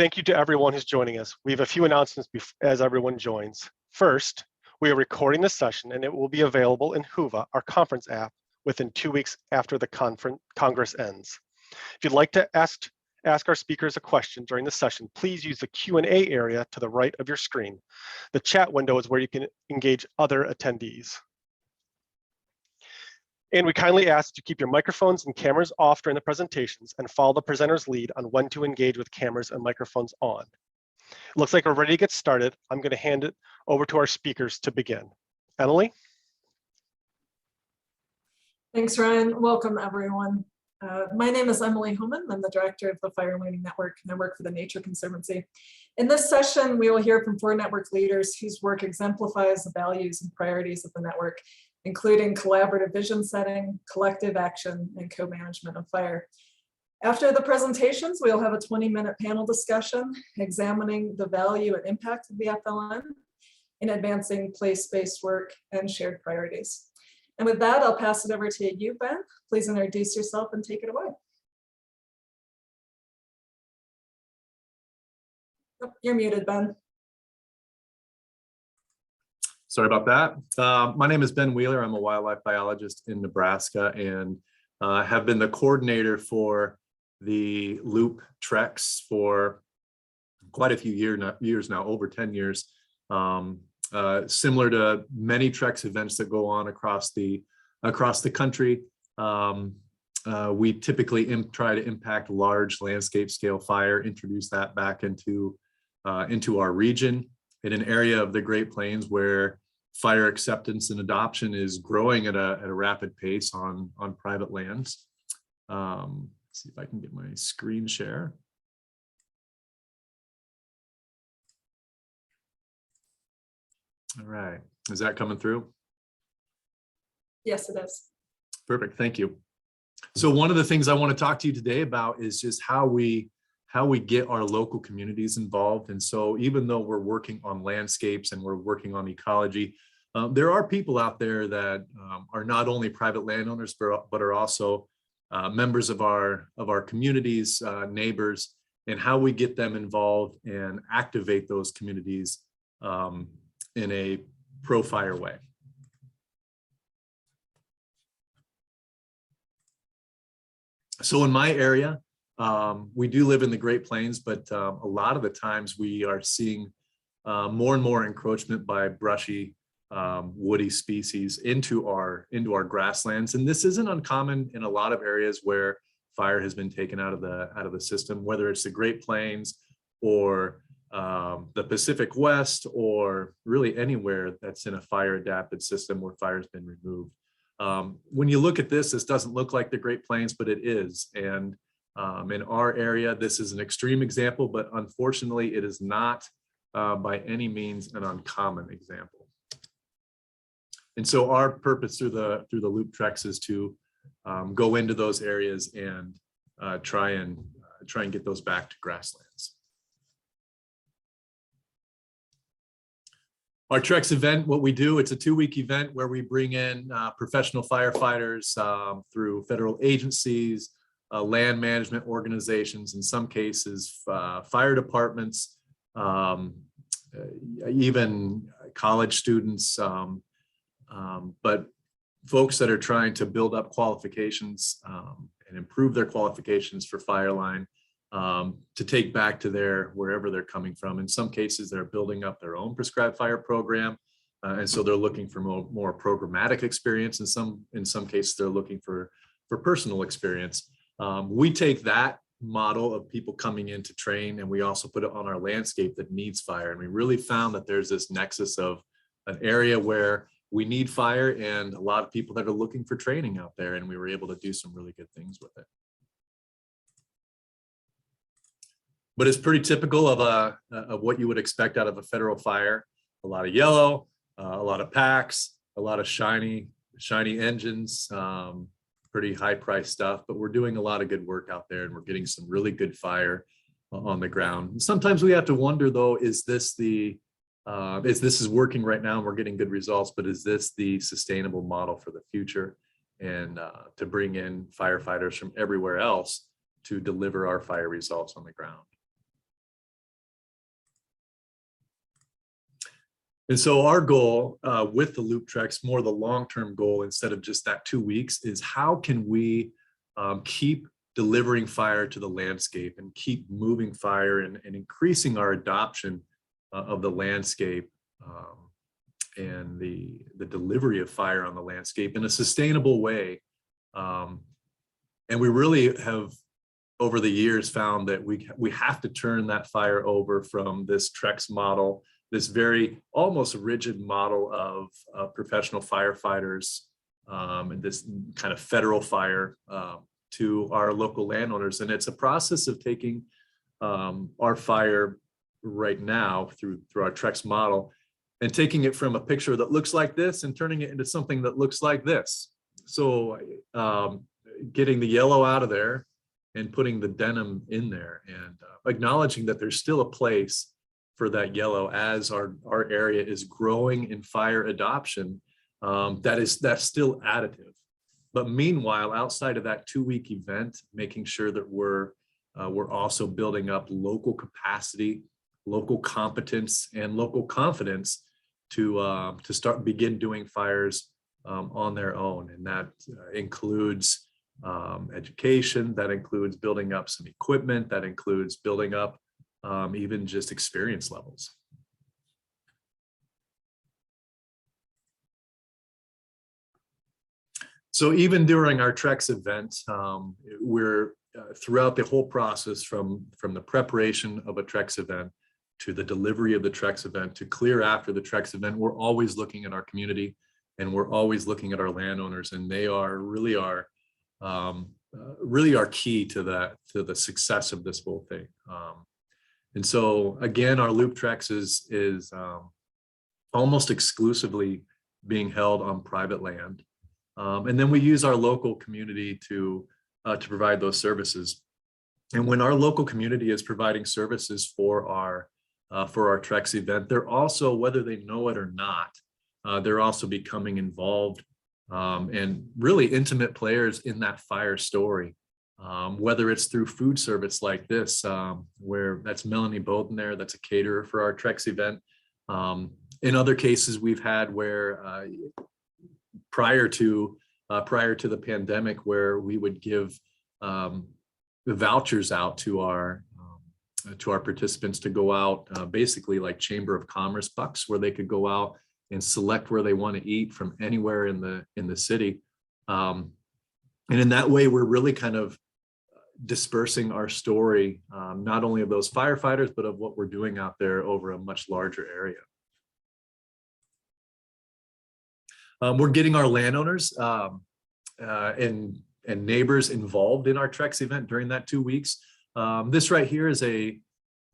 Thank you to everyone who's joining us. We have a few announcements as everyone joins. First, we are recording this session and it will be available in Whova, our conference app, within 2 weeks after the Congress ends. If you'd like to ask our speakers a question during the session, please use the Q&A area to the right of your screen. The chat window is where you can engage other attendees. And we kindly ask to keep your microphones and cameras off during the presentations and follow the presenter's lead on when to engage with cameras and microphones on. It looks like we're ready to get started. I'm going to hand it over to our speakers to begin. Emily? Thanks, Ryan. Welcome, everyone. My name is Emily Hohman. I'm the director of the Fire Learning Network, and I work for the Nature Conservancy. In this session, we will hear from 4 network leaders whose work exemplifies the values and priorities of the network, including collaborative vision setting, collective action, and co-management of fire. After the presentations, we'll have a 20-minute panel discussion examining the value and impact of the FLN in advancing place-based work and shared priorities. And with that, I'll pass it over to you, Ben. Please introduce yourself and take it away. Oh, you're muted, Ben. Sorry about that. My name is Ben Wheeler. I'm a wildlife biologist in Nebraska and have been the coordinator for the Loop treks for quite a few years now, over 10 years. Similar to many treks events that go on across the country, we typically try to impact large landscape scale fire, introduce that back into our region in an area of the Great Plains where fire acceptance and adoption is growing at a rapid pace on private lands. Let's see if I can get my screen share. All right, is that coming through? Yes, it is. Perfect, thank you. So one of the things I want to talk to you today about is just how we get our local communities involved. And so even though we're working on landscapes and we're working on ecology, there are people out there that are not only private landowners, but are also members of our communities, neighbors, and how we get them involved and activate those communities in a pro-fire way. So in my area, we do live in the Great Plains, but a lot of the times we are seeing more and more encroachment by brushy, woody species into our grasslands, and this isn't uncommon in a lot of areas where fire has been taken out of the system, whether it's the Great Plains or the Pacific West, or really anywhere that's in a fire adapted system where fire's been removed. When you look at this doesn't look like the Great Plains, but it is. And in our area, this is an extreme example, but unfortunately, it is not by any means an uncommon example. And so our purpose through the Loop treks is to go into those areas and try and get those back to grasslands. Our treks event, what we do, it's a 2-week event where we bring in professional firefighters through federal agencies, land management organizations, in some cases, fire departments, even college students, but folks that are trying to build up qualifications and improve their qualifications for Fireline to take back to wherever they're coming from. In some cases, they're building up their own prescribed fire program, and so they're looking for more programmatic experience. In some cases, they're looking for personal experience. We take that model of people coming in to train, and we also put it on our landscape that needs fire. And we really found that there's this nexus of an area where we need fire and a lot of people that are looking for training out there, and we were able to do some really good things with it. But it's pretty typical of what you would expect out of a federal fire. A lot of yellow, a lot of packs, a lot of shiny engines, pretty high price stuff, but we're doing a lot of good work out there and we're getting some really good fire on the ground. Sometimes we have to wonder though, is this is working right now and we're getting good results, but is this the sustainable model for the future? And to bring in firefighters from everywhere else to deliver our fire results on the ground. And so our goal with the loop treks, more the long-term goal instead of just that 2 weeks, is how can we keep delivering fire to the landscape and keep moving fire and increasing our adoption of the landscape and the delivery of fire on the landscape in a sustainable way. And we really have, over the years, found that we have to turn that fire over from this Trex model, this very almost rigid model of professional firefighters and this kind of federal fire to our local landowners. And it's a process of taking our fire right now through our Trex model and taking it from a picture that looks like this and turning it into something that looks like this. So getting the yellow out of there and putting the denim in there, and acknowledging that there's still a place for that yellow as our area is growing in fire adoption. That's still additive. But meanwhile, outside of that 2-week event, making sure that we're also building up local capacity, local competence, and local confidence to begin doing fires on their own. And that includes education, that includes building up some equipment, that includes building up even just experience levels. So even during our Trex event, we're throughout the whole process from the preparation of a Trex event to the delivery of the Trex event to clear after the Trex event, we're always looking at our community and we're always looking at our landowners, and they are really our key to the success of this whole thing. And so again, our loop Trex is almost exclusively being held on private land. And then we use our local community to provide those services. And when our local community is providing services for our Trex event, they're also, whether they know it or not, they're also becoming involved and really intimate players in that fire story. Whether it's through food service like this, where that's Melanie Bowden there, that's a caterer for our Trex event. In other cases we've had where prior to the pandemic, where we would give the vouchers out to our participants to go out, basically like Chamber of Commerce bucks, where they could go out and select where they want to eat from anywhere in the city. And in that way, we're really kind of dispersing our story, not only of those firefighters, but of what we're doing out there over a much larger area. We're getting our landowners and neighbors involved in our Trex event during that 2 weeks. This right here is a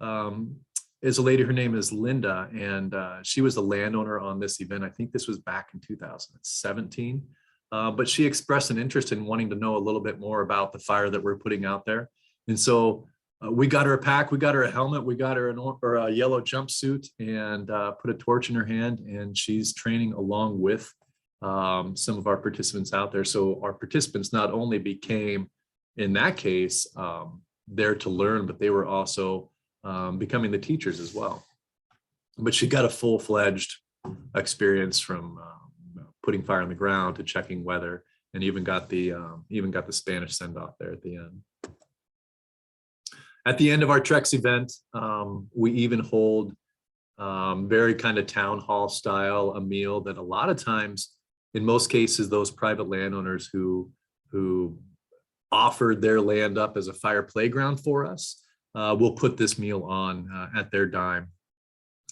lady, her name is Linda, and she was the landowner on this event. I think this was back in 2017, but she expressed an interest in wanting to know a little bit more about the fire that we're putting out there. And so we got her a pack, we got her a helmet, we got her a yellow jumpsuit, and put a torch in her hand, and she's training along with some of our participants out there. So our participants not only became, in that case, there to learn, but they were also becoming the teachers as well. But she got a full-fledged experience from putting fire on the ground to checking weather, and even got the Spanish send-off there at the end. At the end of our Trex event, we even hold very kind of town hall style a meal that a lot of times, in most cases, those private landowners who offered their land up as a fire playground for us will put this meal on at their dime,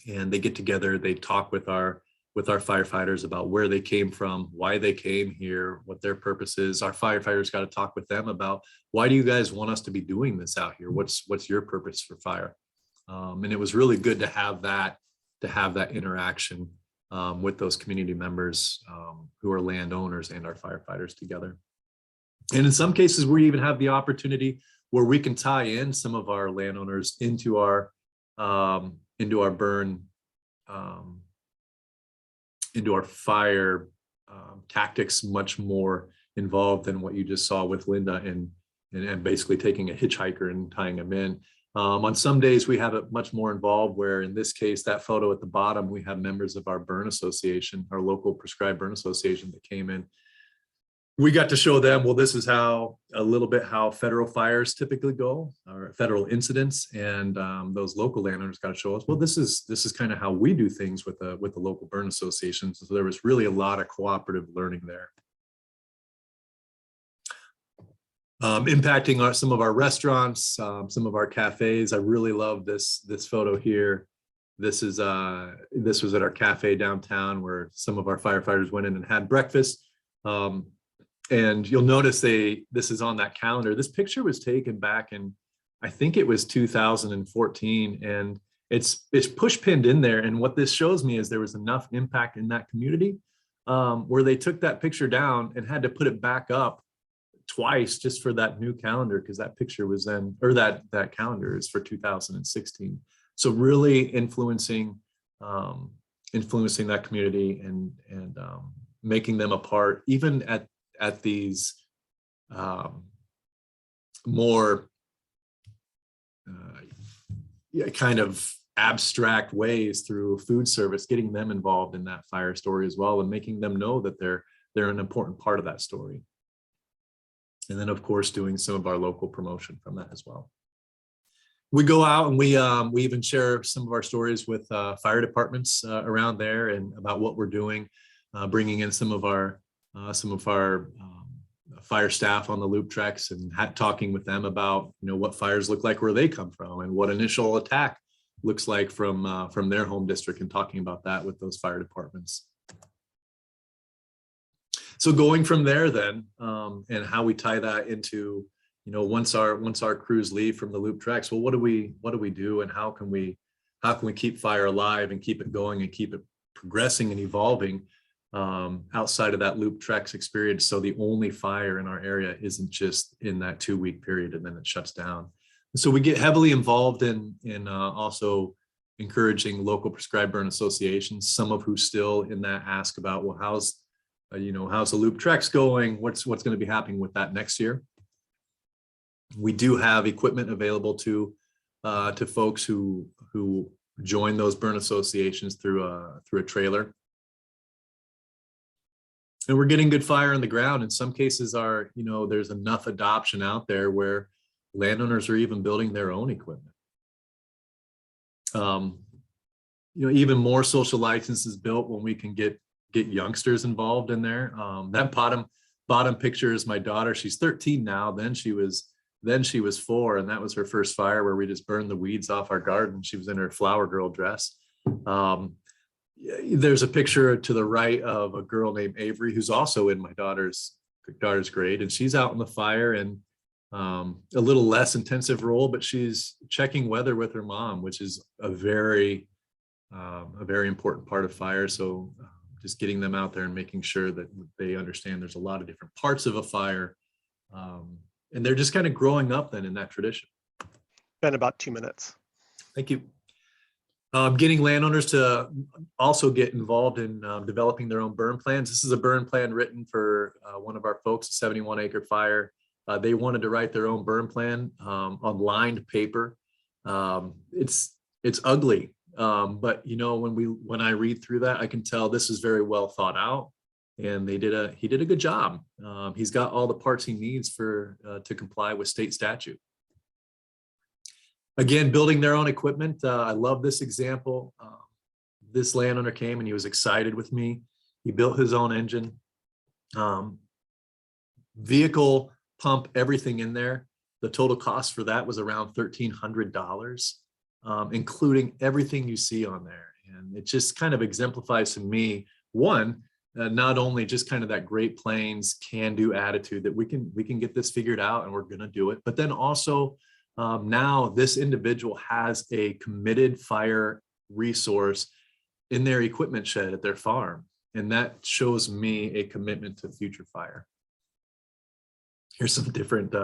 and they get together, they talk with our firefighters about where they came from, why they came here, what their purpose is. Our firefighters got to talk with them about, why do you guys want us to be doing this out here? What's your purpose for fire? And it was really good to have that interaction with those community members who are landowners and our firefighters together. And in some cases, we even have the opportunity where we can tie in some of our landowners into our burn, into our fire tactics, much more involved than what you just saw with Linda, and basically taking a hitchhiker and tying them in. On some days we have it much more involved, where in this case, that photo at the bottom, we have members of our burn association, our local prescribed burn association that came in. We got to show them, well, this is how a little bit how federal fires typically go, or federal incidents, and those local landowners got to show us, well, this is kind of how we do things with the local burn associations. So there was really a lot of cooperative learning there. Impacting some of our restaurants, some of our cafes. I really love this photo here. This was at our cafe downtown, where some of our firefighters went in and had breakfast. And you'll notice this is on that calendar. This picture was taken back in, I think it was 2014, and it's push pinned in there. And what this shows me is there was enough impact in that community where they took that picture down and had to put it back up twice just for that new calendar, because that picture was then, or that calendar is for 2016. So really influencing that community and making them a part, even at these more kind of abstract ways through food service, getting them involved in that fire story as well, and making them know that they're an important part of that story. And then, of course, doing some of our local promotion from that as well. We go out and we even share some of our stories with fire departments around there, and about what we're doing, bringing in some of our fire staff on the loop treks, and talking with them about, you know, what fires look like where they come from, and what initial attack looks like from their home district, and talking about that with those fire departments. So going from there then, and how we tie that into, you know, once our crews leave from the loop treks, well, what do we do, and how can we keep fire alive and keep it going and keep it progressing and evolving outside of that loop treks experience, so the only fire in our area isn't just in that 2-week period and then it shuts down. And so we get heavily involved in also encouraging local prescribed burn associations, some of who still in that ask about, well, how's the loop treks going? What's going to be happening with that next year? We do have equipment available to folks who join those burn associations through a trailer. And we're getting good fire on the ground. In some cases, there's enough adoption out there where landowners are even building their own equipment. Even more social licenses built when we can get youngsters involved in there. That bottom picture is my daughter. She's 13 now. Then she was 4, and that was her first fire where we just burned the weeds off our garden. She was in her flower girl dress. There's a picture to the right of a girl named Avery, who's also in my daughter's grade, and she's out in the fire in a little less intensive role, but she's checking weather with her mom, which is a very important part of fire. So just getting them out there and making sure that they understand there's a lot of different parts of a fire, and they're just kind of growing up then in that tradition. Been about 2 minutes. Thank you. Getting landowners to also get involved in developing their own burn plans. This is a burn plan written for one of our folks, a 71-acre fire. They wanted to write their own burn plan on lined paper. It's ugly, but when I read through that, I can tell this is very well thought out, and he did a good job. He's got all the parts he needs to comply with state statute. Again, building their own equipment. I love this example. This landowner came and he was excited with me. He built his own engine, vehicle, pump, everything in there. The total cost for that was around $1,300, including everything you see on there. And it just kind of exemplifies to me, one, not only just kind of that Great Plains can-do attitude that we can get this figured out and we're going to do it, but then also now this individual has a committed fire resource in their equipment shed at their farm. And that shows me a commitment to future fire. Here's some different,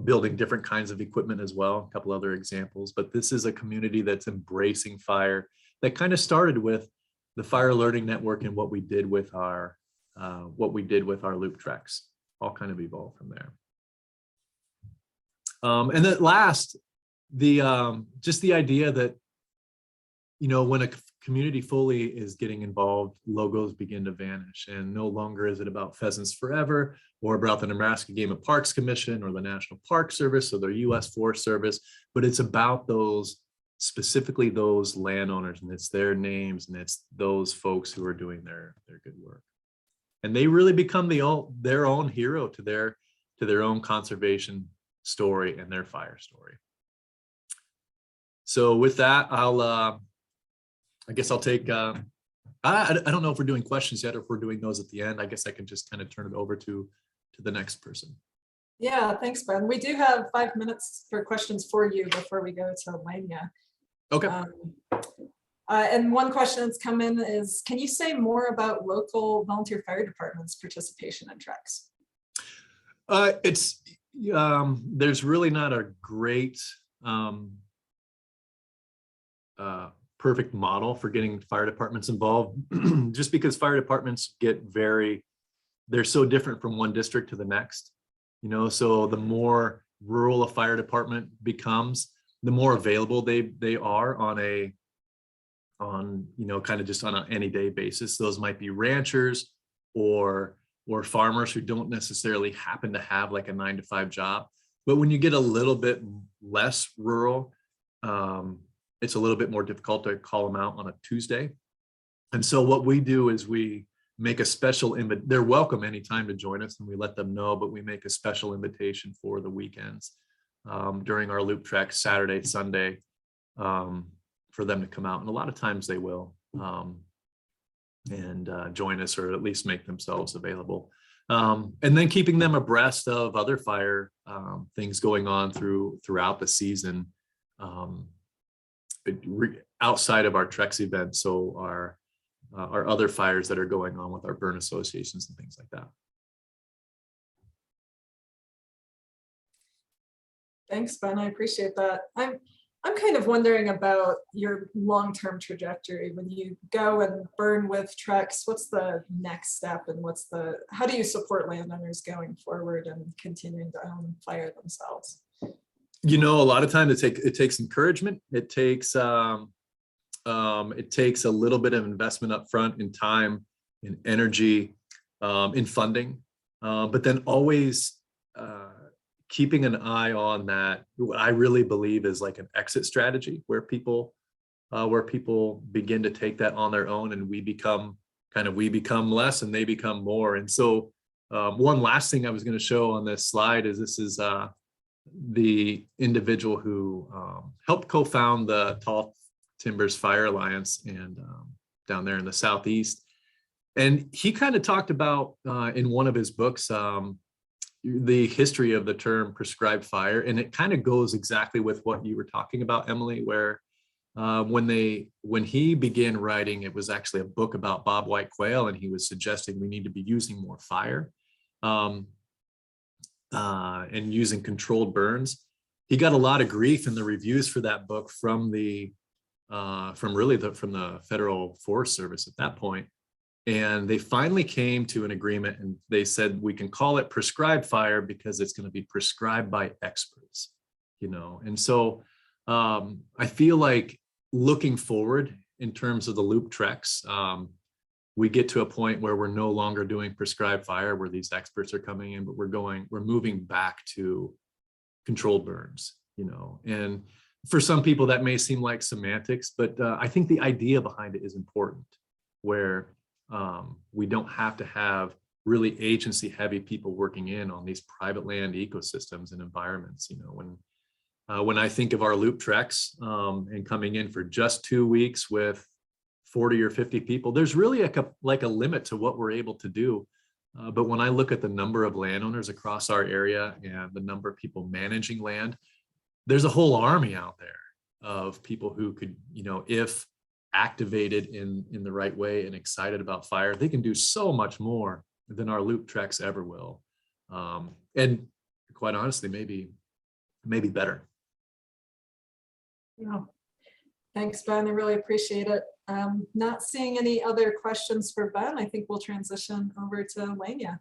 building different kinds of equipment as well, a couple other examples, but this is a community that's embracing fire, that kind of started with the Fire Learning Network and what we did with our loop treks, all kind of evolved from there. And at last, just the idea that, when a community fully is getting involved, logos begin to vanish, and no longer is it about Pheasants Forever or about the Nebraska Game and Parks Commission or the National Park Service or the U.S. Forest Service, but it's about specifically those landowners, and it's their names, and it's those folks who are doing their good work. And they really become their own hero to their own conservation story and their fire story. So with that, I guess I'll take, I don't know if we're doing questions yet or if we're doing those at the end. I guess I can just kind of turn it over to the next person. Yeah, thanks, Ben. We do have 5 minutes for questions for you before we go to Lenya. Okay. And one question that's come in is, can you say more about local volunteer fire departments' participation in treks? There's really not a great perfect model for getting fire departments involved, just because fire departments they're so different from one district to the next, so the more rural a fire department becomes, the more available they are on kind of just on an any day basis. Those might be ranchers or farmers who don't necessarily happen to have like a 9-to-5 job. But when you get a little bit less rural, it's a little bit more difficult to call them out on a Tuesday. And so what we do is we make a special they're welcome anytime to join us, and we let them know, but we make a special invitation for the weekends during our loop trek, Saturday, Sunday, for them to come out. And a lot of times they will and join us, or at least make themselves available. And then keeping them abreast of other fire things going on throughout the season. Outside of our treks event, so our other fires that are going on with our burn associations and things like that. Thanks, Ben. I appreciate that. I'm kind of wondering about your long-term trajectory. When you go and burn with treks, what's the next step, and how do you support landowners going forward and continuing to own fire themselves? A lot of times it takes encouragement. It takes a little bit of investment up front in time, in energy, in funding, but then always keeping an eye on that. What I really believe is like an exit strategy where people begin to take that on their own, and we become less and they become more. And so one last thing I was going to show on this slide is the individual who helped co-found the Tall Timbers Fire Alliance and down there in the Southeast. And he kind of talked about in one of his books the history of the term prescribed fire, and it kind of goes exactly with what you were talking about, Emily, where when he began writing, it was actually a book about bobwhite quail, and he was suggesting we need to be using more fire and using controlled burns. He got a lot of grief in the reviews for that book from the Federal Forest Service at that point. And they finally came to an agreement, and they said we can call it prescribed fire because it's going to be prescribed by experts, And so I feel like looking forward in terms of the loop treks, we get to a point where we're no longer doing prescribed fire, where these experts are coming in, but we're moving back to controlled burns, And for some people that may seem like semantics, but I think the idea behind it is important, where we don't have to have really agency heavy people working in on these private land ecosystems and environments. When I think of our loop treks and coming in for just 2 weeks with 40 or 50 people, there's really a limit to what we're able to do. But when I look at the number of landowners across our area and the number of people managing land, there's a whole army out there of people who could, if activated in the right way and excited about fire, they can do so much more than our loop treks ever will. And quite honestly, maybe better. Yeah. Thanks, Ben. I really appreciate it. Not seeing any other questions for Ben, I think we'll transition over to Lenya.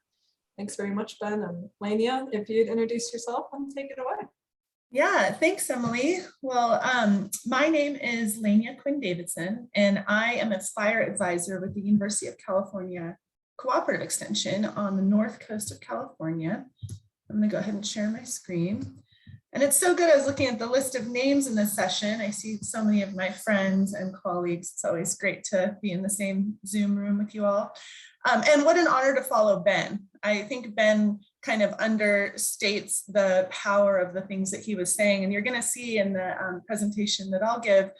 Thanks very much, Ben. And Lenya, if you'd introduce yourself and take it away. Yeah, thanks, Emily. Well, my name is Lenya Quinn-Davidson, and I am a fire advisor with the University of California Cooperative Extension on the north coast of California. I'm going to go ahead and share my screen. And it's so good. I was looking at the list of names in this session. I see so many of my friends and colleagues. It's always great to be in the same Zoom room with you all. And what an honor to follow Ben. I think Ben kind of understates the power of the things that he was saying. And you're going to see in the presentation that I'll give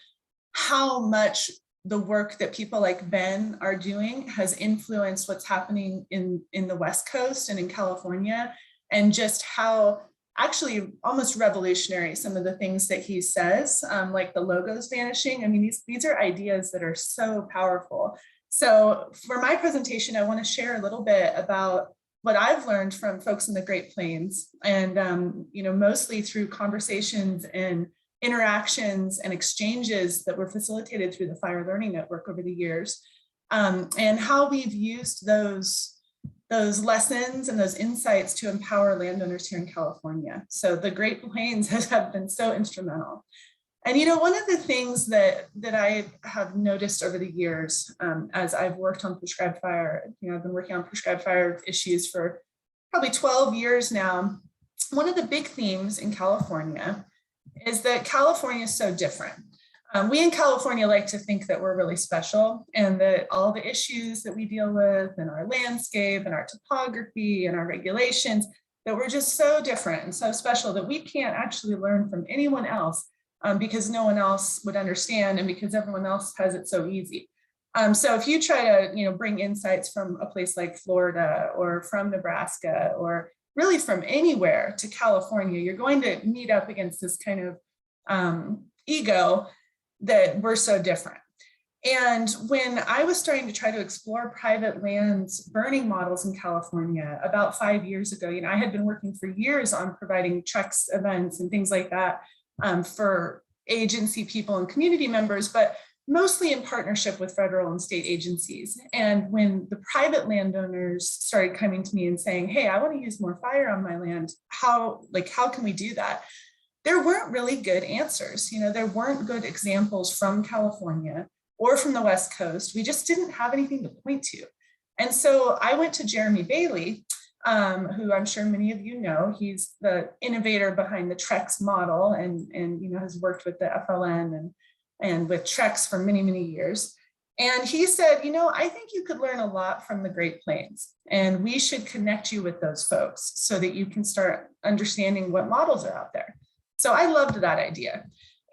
how much the work that people like Ben are doing has influenced what's happening in the West Coast and in California, and just how actually almost revolutionary some of the things that he says, like the logos vanishing. I mean, these are ideas that are so powerful. So for my presentation, I want to share a little bit about what I've learned from folks in the Great Plains, and mostly through conversations and interactions and exchanges that were facilitated through the Fire Learning Network over the years, and how we've used those lessons and those insights to empower landowners here in California. So the Great Plains have been so instrumental. And one of the things that I have noticed over the years, as I've worked on prescribed fire, I've been working on prescribed fire issues for probably 12 years now. One of the big themes in California is that California is so different. We in California like to think that we're really special, and that all the issues that we deal with in our landscape and our topography and our regulations, that we're just so different and so special that we can't actually learn from anyone else. Because no one else would understand, and because everyone else has it so easy. So if you try to, bring insights from a place like Florida or from Nebraska or really from anywhere to California, you're going to meet up against this kind of ego that we're so different. And when I was starting to try to explore private lands burning models in California about 5 years ago, I had been working for years on providing Trex events and things like that, for agency people and community members, but mostly in partnership with federal and state agencies. And when the private landowners started coming to me and saying, hey, I want to use more fire on my land, how can we do that? There weren't really good answers. There weren't good examples from California or from the West Coast. We just didn't have anything to point to. And so I went to Jeremy Bailey, who I'm sure many of you know. He's the innovator behind the Trex model, and has worked with the FLN and with Trex for many, many years. And he said, I think you could learn a lot from the Great Plains, and we should connect you with those folks so that you can start understanding what models are out there. So I loved that idea.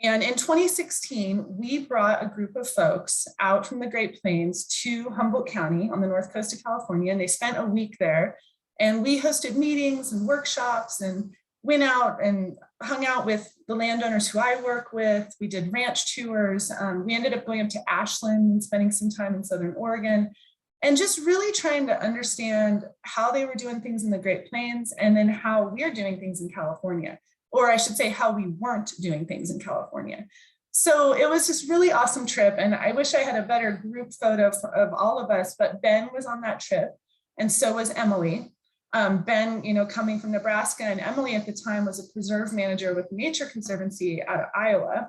And in 2016, we brought a group of folks out from the Great Plains to Humboldt County on the north coast of California, and they spent a week there. And we hosted meetings and workshops and went out and hung out with the landowners who I work with. We did ranch tours. We ended up going up to Ashland and spending some time in Southern Oregon, and just really trying to understand how they were doing things in the Great Plains, and then how we're doing things in California, or I should say how we weren't doing things in California. So it was this really awesome trip. And I wish I had a better group photo of all of us, but Ben was on that trip, and so was Emily. Ben, coming from Nebraska, and Emily at the time was a preserve manager with Nature Conservancy out of Iowa.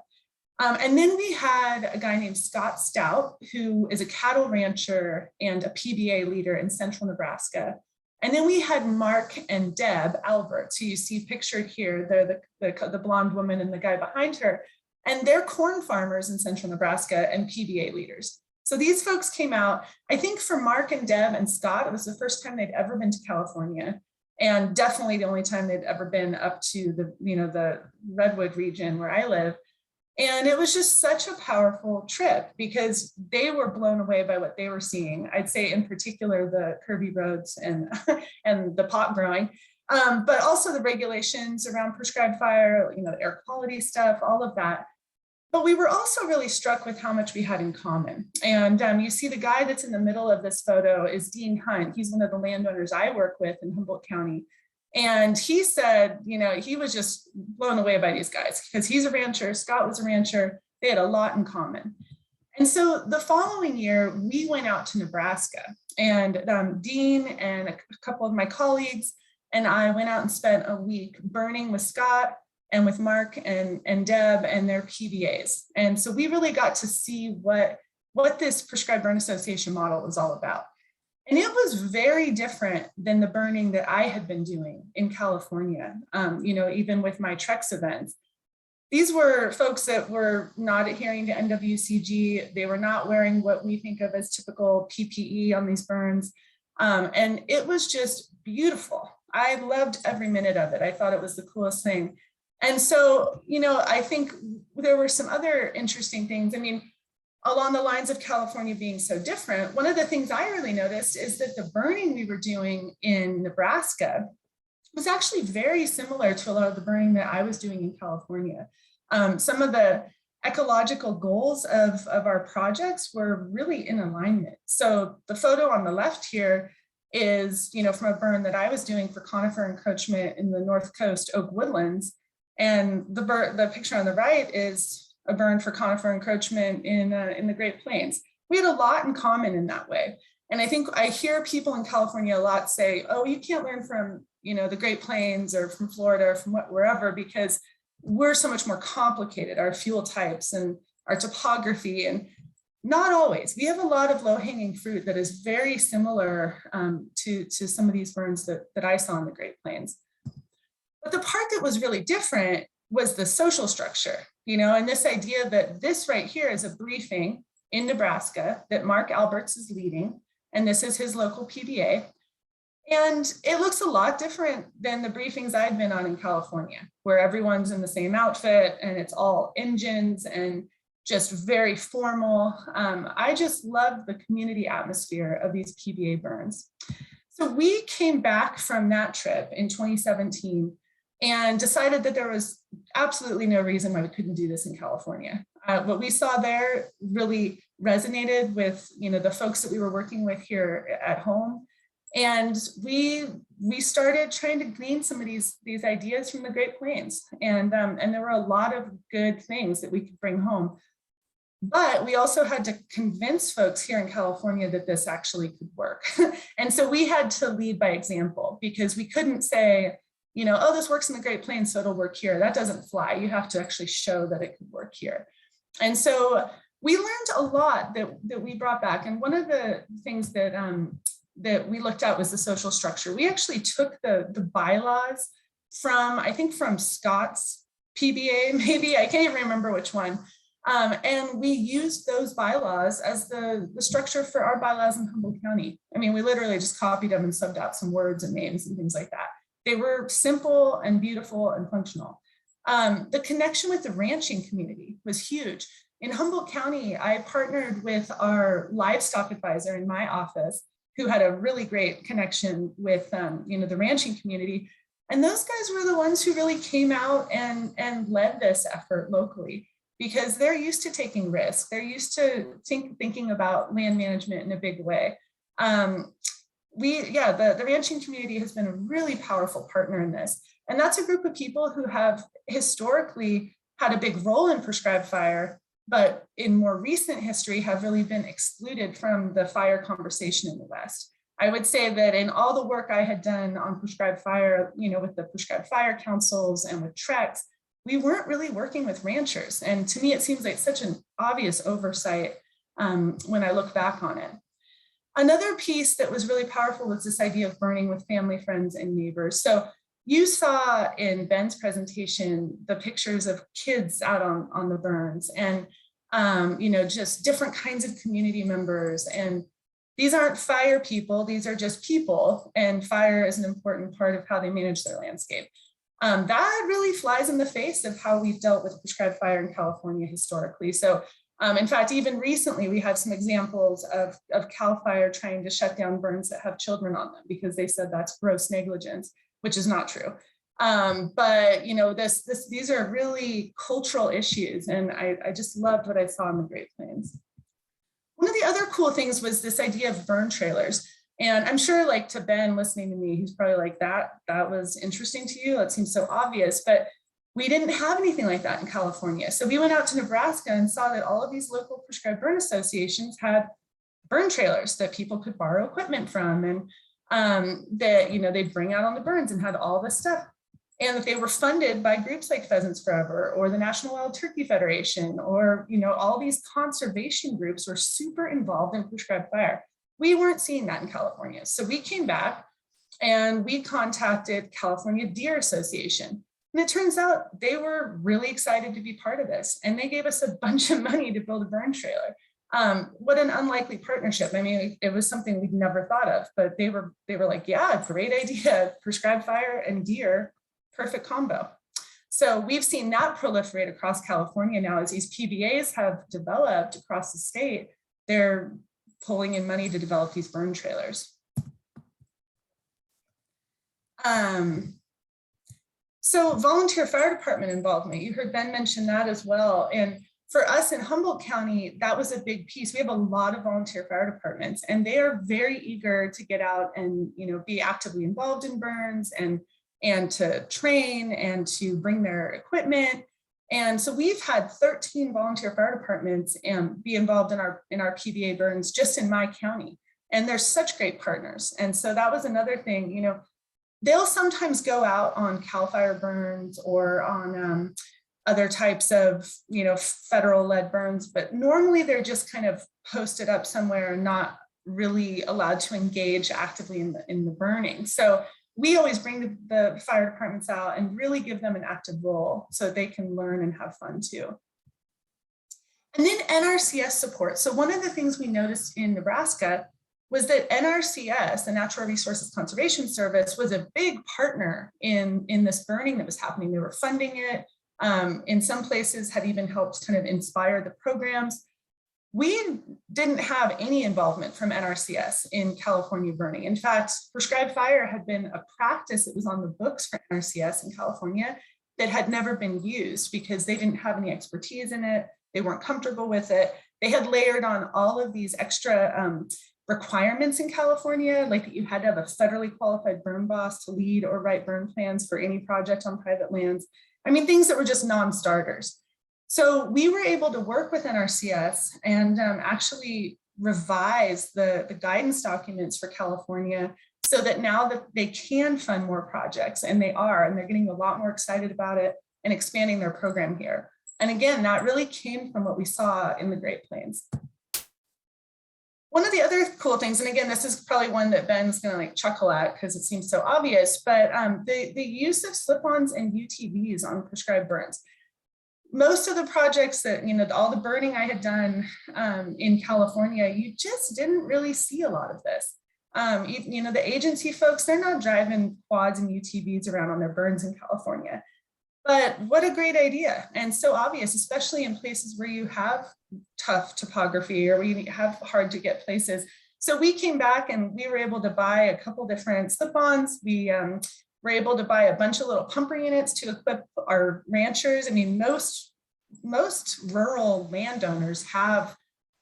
And then we had a guy named Scott Stout, who is a cattle rancher and a PBA leader in central Nebraska. And then we had Mark and Deb Alberts, who you see pictured here. They're the blonde woman and the guy behind her. And they're corn farmers in central Nebraska and PBA leaders. So these folks came out. I think for Mark and Deb and Scott, it was the first time they'd ever been to California, and definitely the only time they'd ever been up to the Redwood region where I live. And it was just such a powerful trip because they were blown away by what they were seeing. I'd say in particular, the curvy roads and the pot growing, but also the regulations around prescribed fire, the air quality stuff, all of that. But we were also really struck with how much we had in common. And you see the guy that's in the middle of this photo is Dean Hunt. He's one of the landowners I work with in Humboldt County. And he said, he was just blown away by these guys because he's a rancher, Scott was a rancher. They had a lot in common. And so the following year, we went out to Nebraska, and Dean and a couple of my colleagues and I went out and spent a week burning with Scott and with Mark and Deb and their PBAs. And so we really got to see what this prescribed burn association model was all about. And it was very different than the burning that I had been doing in California, even with my Trex events. These were folks that were not adhering to NWCG. They were not wearing what we think of as typical PPE on these burns. And it was just beautiful. I loved every minute of it. I thought it was the coolest thing. And so, I think there were some other interesting things. I mean, along the lines of California being so different, one of the things I really noticed is that the burning we were doing in Nebraska was actually very similar to a lot of the burning that I was doing in California. Some of the ecological goals of our projects were really in alignment. So the photo on the left here is, from a burn that I was doing for conifer encroachment in the North Coast oak woodlands. And the picture on the right is a burn for conifer encroachment in the Great Plains. We had a lot in common in that way. And I think I hear people in California a lot say, oh, you can't learn from, the Great Plains or from Florida or from wherever, because we're so much more complicated, our fuel types and our topography, and not always. We have a lot of low-hanging fruit that is very similar to some of these burns that I saw in the Great Plains. But the part that was really different was the social structure, and this idea that this right here is a briefing in Nebraska that Mark Alberts is leading, and this is his local PBA. And it looks a lot different than the briefings I'd been on in California, where everyone's in the same outfit and it's all engines and just very formal. I just love the community atmosphere of these PBA burns. So we came back from that trip in 2017 and decided that there was absolutely no reason why we couldn't do this in California. What we saw there really resonated with the folks that we were working with here at home. And we started trying to glean some of these ideas from the Great Plains. And there were a lot of good things that we could bring home. But we also had to convince folks here in California that this actually could work. And so we had to lead by example, because we couldn't say, oh, this works in the Great Plains, so it'll work here. That doesn't fly. You have to actually show that it could work here. And so we learned a lot that we brought back. And one of the things that we looked at was the social structure. We actually took the bylaws from Scott's PBA, maybe, I can't even remember which one. And we used those bylaws as the structure for our bylaws in Humboldt County. I mean, we literally just copied them and subbed out some words and names and things like that. They were simple and beautiful and functional. The connection with the ranching community was huge. In Humboldt County, I partnered with our livestock advisor in my office, who had a really great connection with the ranching community. And those guys were the ones who really came out and led this effort locally, because they're used to taking risks. They're used to thinking about land management in a big way. The ranching community has been a really powerful partner in this. And that's a group of people who have historically had a big role in prescribed fire, but in more recent history have really been excluded from the fire conversation in the West. I would say that in all the work I had done on prescribed fire, with the prescribed fire councils and with Trex, we weren't really working with ranchers. And to me, it seems like such an obvious oversight when I look back on it. Another piece that was really powerful was this idea of burning with family, friends, and neighbors. So you saw in Ben's presentation the pictures of kids out on the burns, and just different kinds of community members. And these aren't fire people, these are just people, and fire is an important part of how they manage their landscape. That really flies in the face of how we've dealt with prescribed fire in California historically. So in fact, even recently, we had some examples of CAL FIRE trying to shut down burns that have children on them, because they said that's gross negligence, which is not true. But these are really cultural issues, and I just loved what I saw in the Great Plains. One of the other cool things was this idea of burn trailers. And I'm sure, like, to Ben listening to me, he's probably like, that was interesting to you. That seems so obvious, but we didn't have anything like that in California. So we went out to Nebraska and saw that all of these local prescribed burn associations had burn trailers that people could borrow equipment from, and that they'd bring out on the burns and had all this stuff. and that they were funded by groups like Pheasants Forever or the National Wild Turkey Federation, or all these conservation groups were super involved in prescribed fire. We weren't seeing that in California. So we came back and we contacted California Deer Association. And it turns out they were really excited to be part of this. And they gave us a bunch of money to build a burn trailer. What an unlikely partnership. I mean, it was something we'd never thought of, but they were like, yeah, great idea. Prescribed fire and deer, perfect combo. So we've seen that proliferate across California now as these PBAs have developed across the state. They're pulling in money to develop these burn trailers. So volunteer fire department involvement, you heard Ben mention that as well. And for us in Humboldt County, that was a big piece. We have a lot of volunteer fire departments, and they are very eager to get out and be actively involved in burns and to train and to bring their equipment. And so we've had 13 volunteer fire departments be involved in our PBA burns just in my county. And they're such great partners. And so that was another thing, they'll sometimes go out on CAL FIRE burns or on other types of, federal led burns, but normally they're just kind of posted up somewhere and not really allowed to engage actively in the burning. So we always bring the fire departments out and really give them an active role so they can learn and have fun too. And then NRCS support. So one of the things we noticed in Nebraska was that NRCS, the Natural Resources Conservation Service, was a big partner in this burning that was happening. They were funding it. In some places had even helped kind of inspire the programs. We didn't have any involvement from NRCS in California burning. In fact, prescribed fire had been a practice that was on the books for NRCS in California that had never been used because they didn't have any expertise in it. They weren't comfortable with it. They had layered on all of these extra requirements in California, like that you had to have a federally qualified burn boss to lead or write burn plans for any project on private lands. I mean, things that were just non-starters. So we were able to work with NRCS and actually revise the guidance documents for California so that now that they can fund more projects, and they are, and they're getting a lot more excited about it and expanding their program here. And again, that really came from what we saw in the Great Plains. One of the other cool things, and again, this is probably one that Ben's gonna chuckle at because it seems so obvious, but the use of slip-ons and UTVs on prescribed burns. Most of the projects that, all the burning I had done in California, you just didn't really see a lot of this. The agency folks, they're not driving quads and UTVs around on their burns in California. But what a great idea, and so obvious, especially in places where you have tough topography or where you have hard to get places. So we came back and we were able to buy a couple different slip-ons. We were able to buy a bunch of little pumper units to equip our ranchers. I mean, most rural landowners have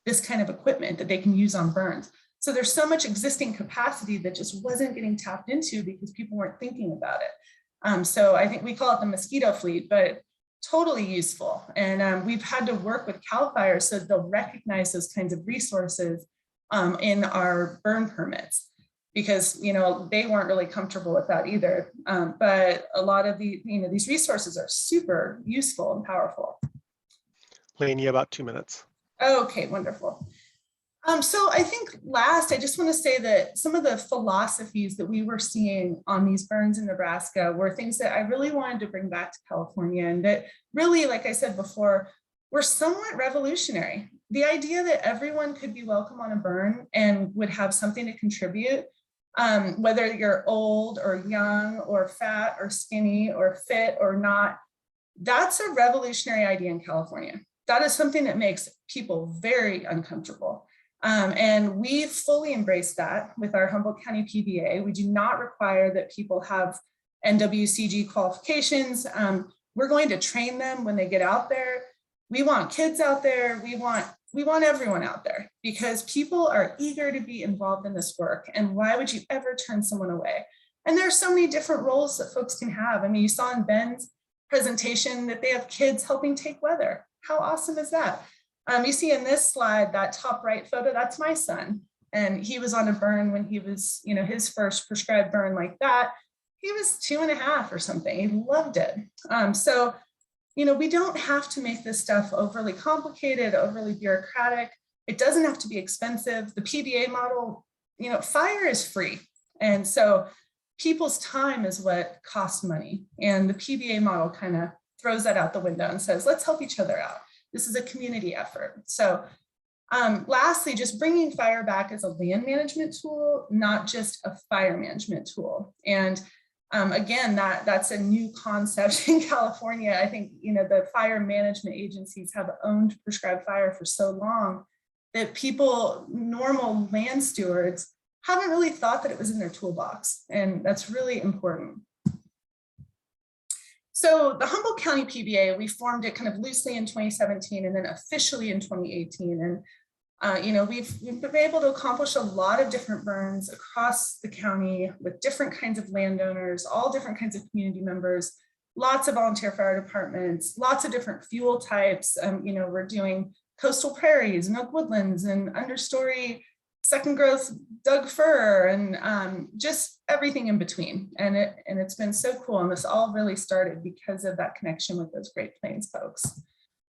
this kind of equipment that they can use on burns. So there's so much existing capacity that just wasn't getting tapped into because people weren't thinking about it. So I think we call it the mosquito fleet, but totally useful. And we've had to work with CAL FIRE so they'll recognize those kinds of resources in our burn permits, because they weren't really comfortable with that either. But a lot of these resources are super useful and powerful. Lenya, about 2 minutes. Okay, wonderful. So I think last, I just want to say that some of the philosophies that we were seeing on these burns in Nebraska were things that I really wanted to bring back to California, and that really, like I said before, were somewhat revolutionary. The idea that everyone could be welcome on a burn and would have something to contribute, whether you're old or young or fat or skinny or fit or not, that's a revolutionary idea in California. That is something that makes people very uncomfortable. And we fully embrace that with our Humboldt County PBA. We do not require that people have NWCG qualifications. We're going to train them when they get out there. We want kids out there. We want everyone out there because people are eager to be involved in this work. And why would you ever turn someone away? And there are so many different roles that folks can have. I mean, you saw in Ben's presentation that they have kids helping take weather. How awesome is that? You see in this slide, that top right photo, that's my son. And he was on a burn when he was, his first prescribed burn like that. he was 2.5 or something. He loved it. So, you know, we don't have to make this stuff overly complicated, overly bureaucratic. It doesn't have to be expensive. The PBA model, you know, fire is free. And so people's time is what costs money. And the PBA model kind of throws that out the window and says, let's help each other out. This is a community effort. So lastly, just bringing fire back as a land management tool, not just a fire management tool. And again, that's a new concept in California. I think, you know, the fire management agencies have owned prescribed fire for so long that people, normal land stewards, haven't really thought that it was in their toolbox. And that's really important. So the Humboldt County PBA, we formed it kind of loosely in 2017 and then officially in 2018. And you know, we've been able to accomplish a lot of different burns across the county with different kinds of landowners, all different kinds of community members, lots of volunteer fire departments, lots of different fuel types. You know, we're doing coastal prairies and oak woodlands and understory second growth Doug fir and just everything in between. And it's been so cool. And this all really started because of that connection with those Great Plains folks.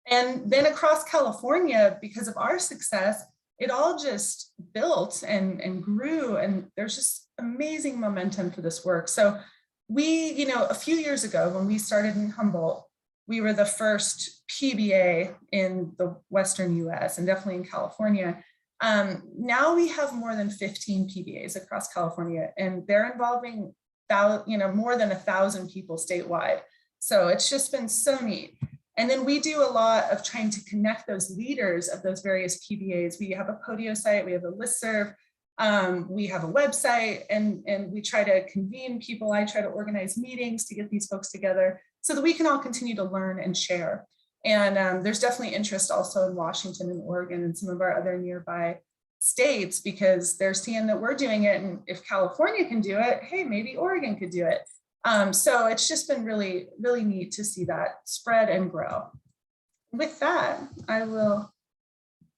And then across California, because of our success, it all just built and grew, and there's just amazing momentum for this work. So we, you know, a few years ago when we started in Humboldt, we were the first PBA in the Western US and definitely in California. Now we have more than 15 PBAs across California, and they're involving, you know, more than 1,000 people statewide. So it's just been so neat. And then we do a lot of trying to connect those leaders of those various PBAs. We have a Podio site, we have a listserv, we have a website, and we try to convene people. I try to organize meetings to get these folks together so that we can all continue to learn and share. And there's definitely interest also in Washington and Oregon and some of our other nearby states, because they're seeing that we're doing it. And if California can do it, hey, maybe Oregon could do it. So it's just been really, really neat to see that spread and grow. With that, I will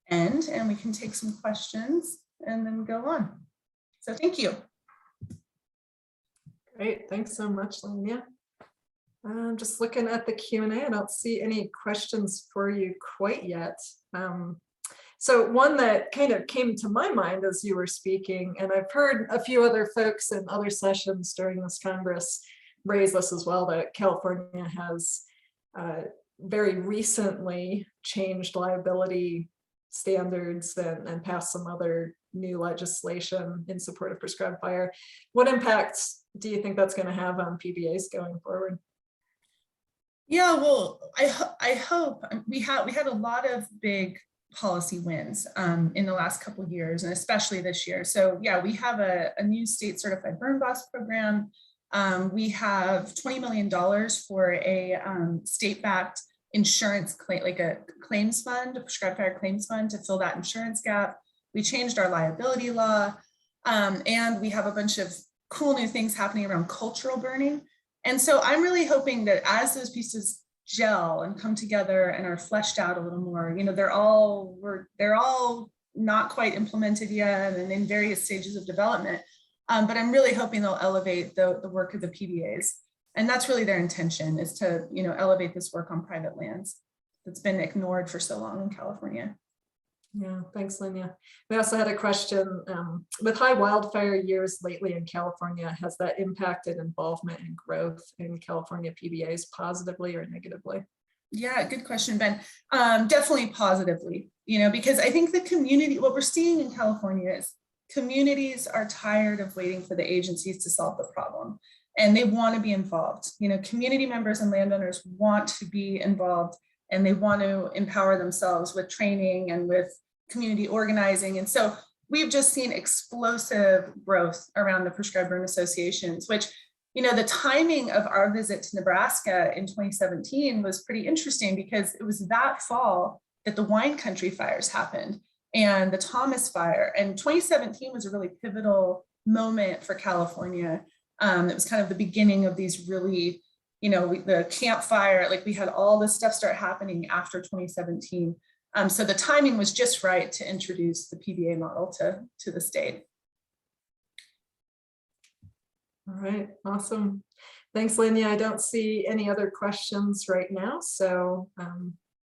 end and we can take some questions and then go on. So thank you. Great, thanks so much, Lenya. I'm just looking at the Q&A. I don't see any questions for you quite yet. So one that kind of came to my mind as you were speaking, and I've heard a few other folks in other sessions during this Congress raise this as well, that California has very recently changed liability standards and passed some other new legislation in support of prescribed fire. What impacts do you think that's going to have on PBAs going forward? Yeah, well, I hope we had a lot of big policy wins in the last couple of years, and especially this year. So yeah, we have a new state certified burn boss program. We have $20 million for a state-backed insurance claim, like a claims fund, a prescribed fire claims fund, to fill that insurance gap. We changed our liability law, and we have a bunch of cool new things happening around cultural burning. And so I'm really hoping that as those pieces gel and come together and are fleshed out a little more, you know, they're all not quite implemented yet and in various stages of development. But I'm really hoping they'll elevate the work of the PBAs. And that's really their intention, is to, you know, elevate this work on private lands that's been ignored for so long in California. Yeah, thanks, Lenya. We also had a question, with high wildfire years lately in California, has that impacted involvement and growth in California PBAs positively or negatively? Yeah, good question, Ben. Definitely positively, you know, because I think the community, what we're seeing in California is communities are tired of waiting for the agencies to solve the problem, and they want to be involved. You know, community members and landowners want to be involved, and they want to empower themselves with training and with community organizing. And so we've just seen explosive growth around the prescribed burn associations, which, you know, the timing of our visit to Nebraska in 2017 was pretty interesting, because it was that fall that the wine country fires happened and the Thomas fire. And 2017 was a really pivotal moment for California. It was kind of the beginning of these really, you know, the campfire, like we had all this stuff start happening after 2017. So the timing was just right to introduce the PBA model to the state. All right, awesome. Thanks, Lenya. I don't see any other questions right now. So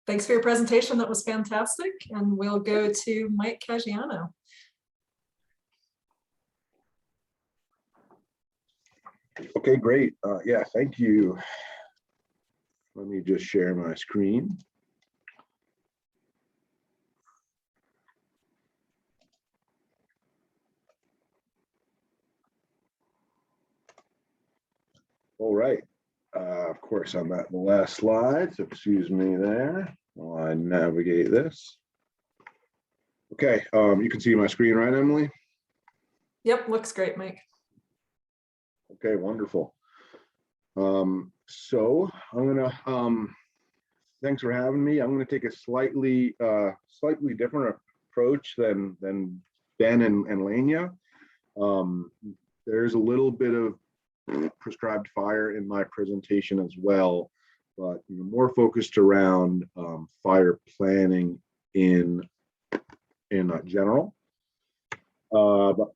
thanks for your presentation. That was fantastic. And we'll go to Mike Caggiano. Okay, great. Yeah, thank you. Let me just share my screen. All right. Of course, I'm at the last slide, so excuse me there while I navigate this. Okay, you can see my screen, right, Emily? Yep, looks great, Mike. Okay, wonderful. So I'm gonna thanks for having me. I'm gonna take a slightly different approach than Ben and Lenya. There's a little bit of prescribed fire in my presentation as well, but more focused around fire planning in general. But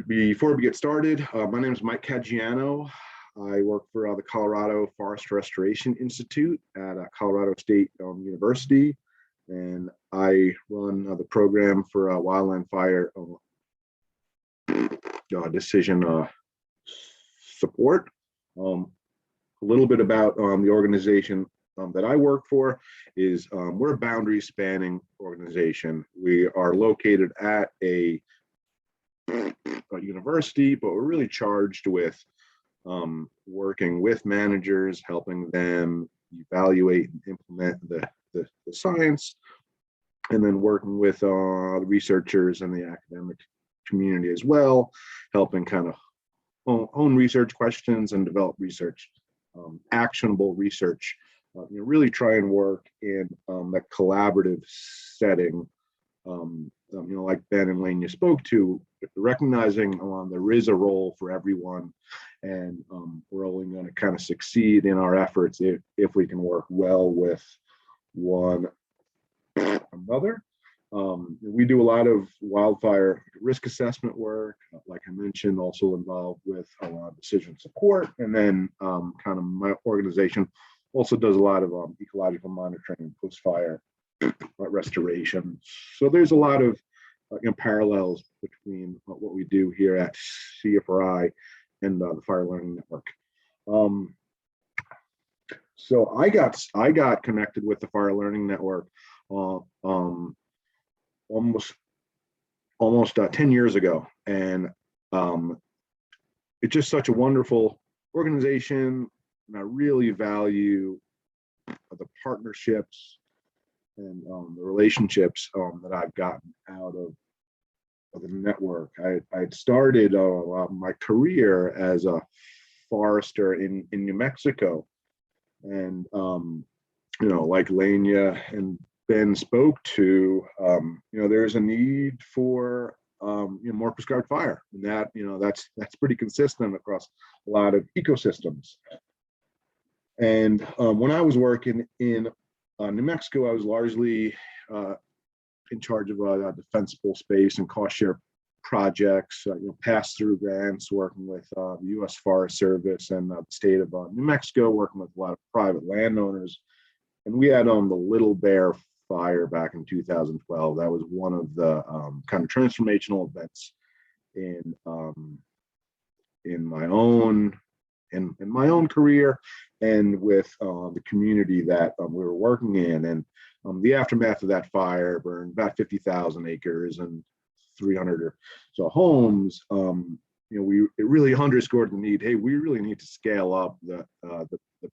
before we get started, my name is Mike Caggiano. I work for the Colorado Forest Restoration Institute at Colorado State University, and I run the program for wildland fire decision support. A little bit about the organization that I work for is we're a boundary spanning organization. We are located at a university, but we're really charged with working with managers, helping them evaluate and implement the science, and then working with the researchers and the academic community as well, helping kind of own research questions and develop research, actionable research. Really try and work in that collaborative setting. Like Ben and Lenya spoke to, recognizing there is a role for everyone, and we're only going to kind of succeed in our efforts if we can work well with one another. We do a lot of wildfire risk assessment work, like I mentioned, also involved with decision support, and then kind of my organization also does a lot of ecological monitoring, post-fire restoration. So there's a lot of parallels between what we do here at CFRI and the Fire Learning Network. So I got connected with the Fire Learning Network almost 10 years ago, and it's just such a wonderful organization, and I really value the partnerships and the relationships that I've gotten out of the network. I had started my career as a forester in New Mexico, and like Lenya and Ben spoke to, there's a need for more prescribed fire, and that's pretty consistent across a lot of ecosystems. And when I was working in New Mexico, I was largely in charge of defensible space and cost share projects, pass-through grants, working with the U.S. Forest Service and the state of New Mexico, working with a lot of private landowners. And we had the Little Bear fire back in 2012. That was one of the kind of transformational events in my own career, and with the community that we were working in. And the aftermath of that fire burned about 50,000 acres and 300 or so homes. It really underscored the need. Hey, we really need to scale up the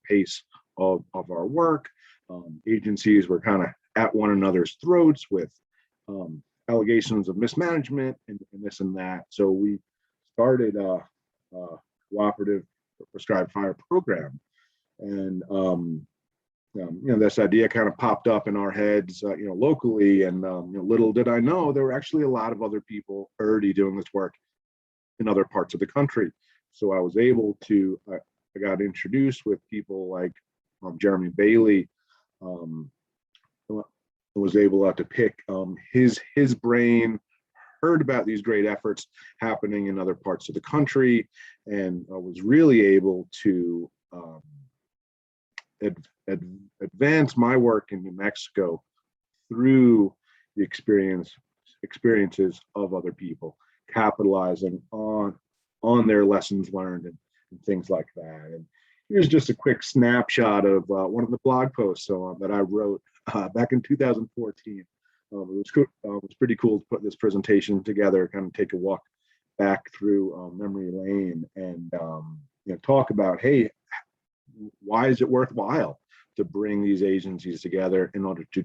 pace of our work. Agencies were kind of at one another's throats with allegations of mismanagement and this and that. So we started a cooperative prescribed fire program, and this idea kind of popped up in our heads, locally, and little did I know there were actually a lot of other people already doing this work in other parts of the country. So I was able to, I got introduced with people like Jeremy Bailey. Was able to pick his brain heard about these great efforts happening in other parts of the country, and was really able to advance my work in New Mexico through the experiences of other people, capitalizing on their lessons learned and things like that. And here's just a quick snapshot of one of the blog posts that I wrote back in 2014. It was pretty cool to put this presentation together, kind of take a walk back through memory lane, and talk about, hey, why is it worthwhile to bring these agencies together in order to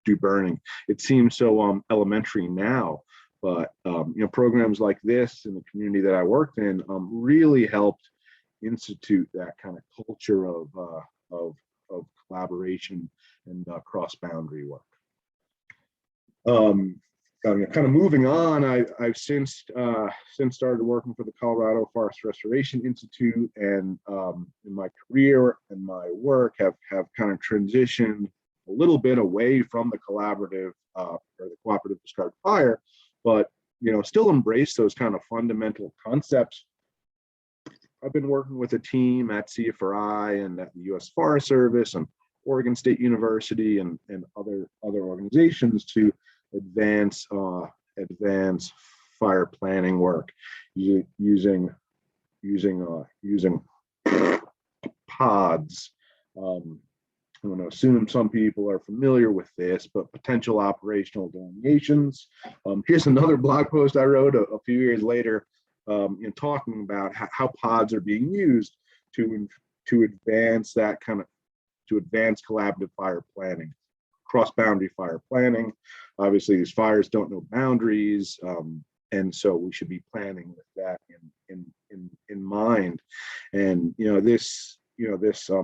do burning? It seems so elementary now, but programs like this in the community that I worked in really helped institute that kind of culture of collaboration and cross-boundary work. Kind of moving on, I've since started working for the Colorado Forest Restoration Institute, and in my career and my work have kind of transitioned a little bit away from the collaborative or the cooperative prescribed fire, but still embrace those kind of fundamental concepts. I've been working with a team at CFRI and at the U.S. Forest Service and Oregon State University and other organizations to advance fire planning work using pods. I'm going to assume some people are familiar with this, but potential operational delineations. Here's another blog post I wrote a few years later, talking about how pods are being used to advance collaborative fire planning, cross-boundary fire planning. Obviously, these fires don't know boundaries, and so we should be planning with that in mind. And this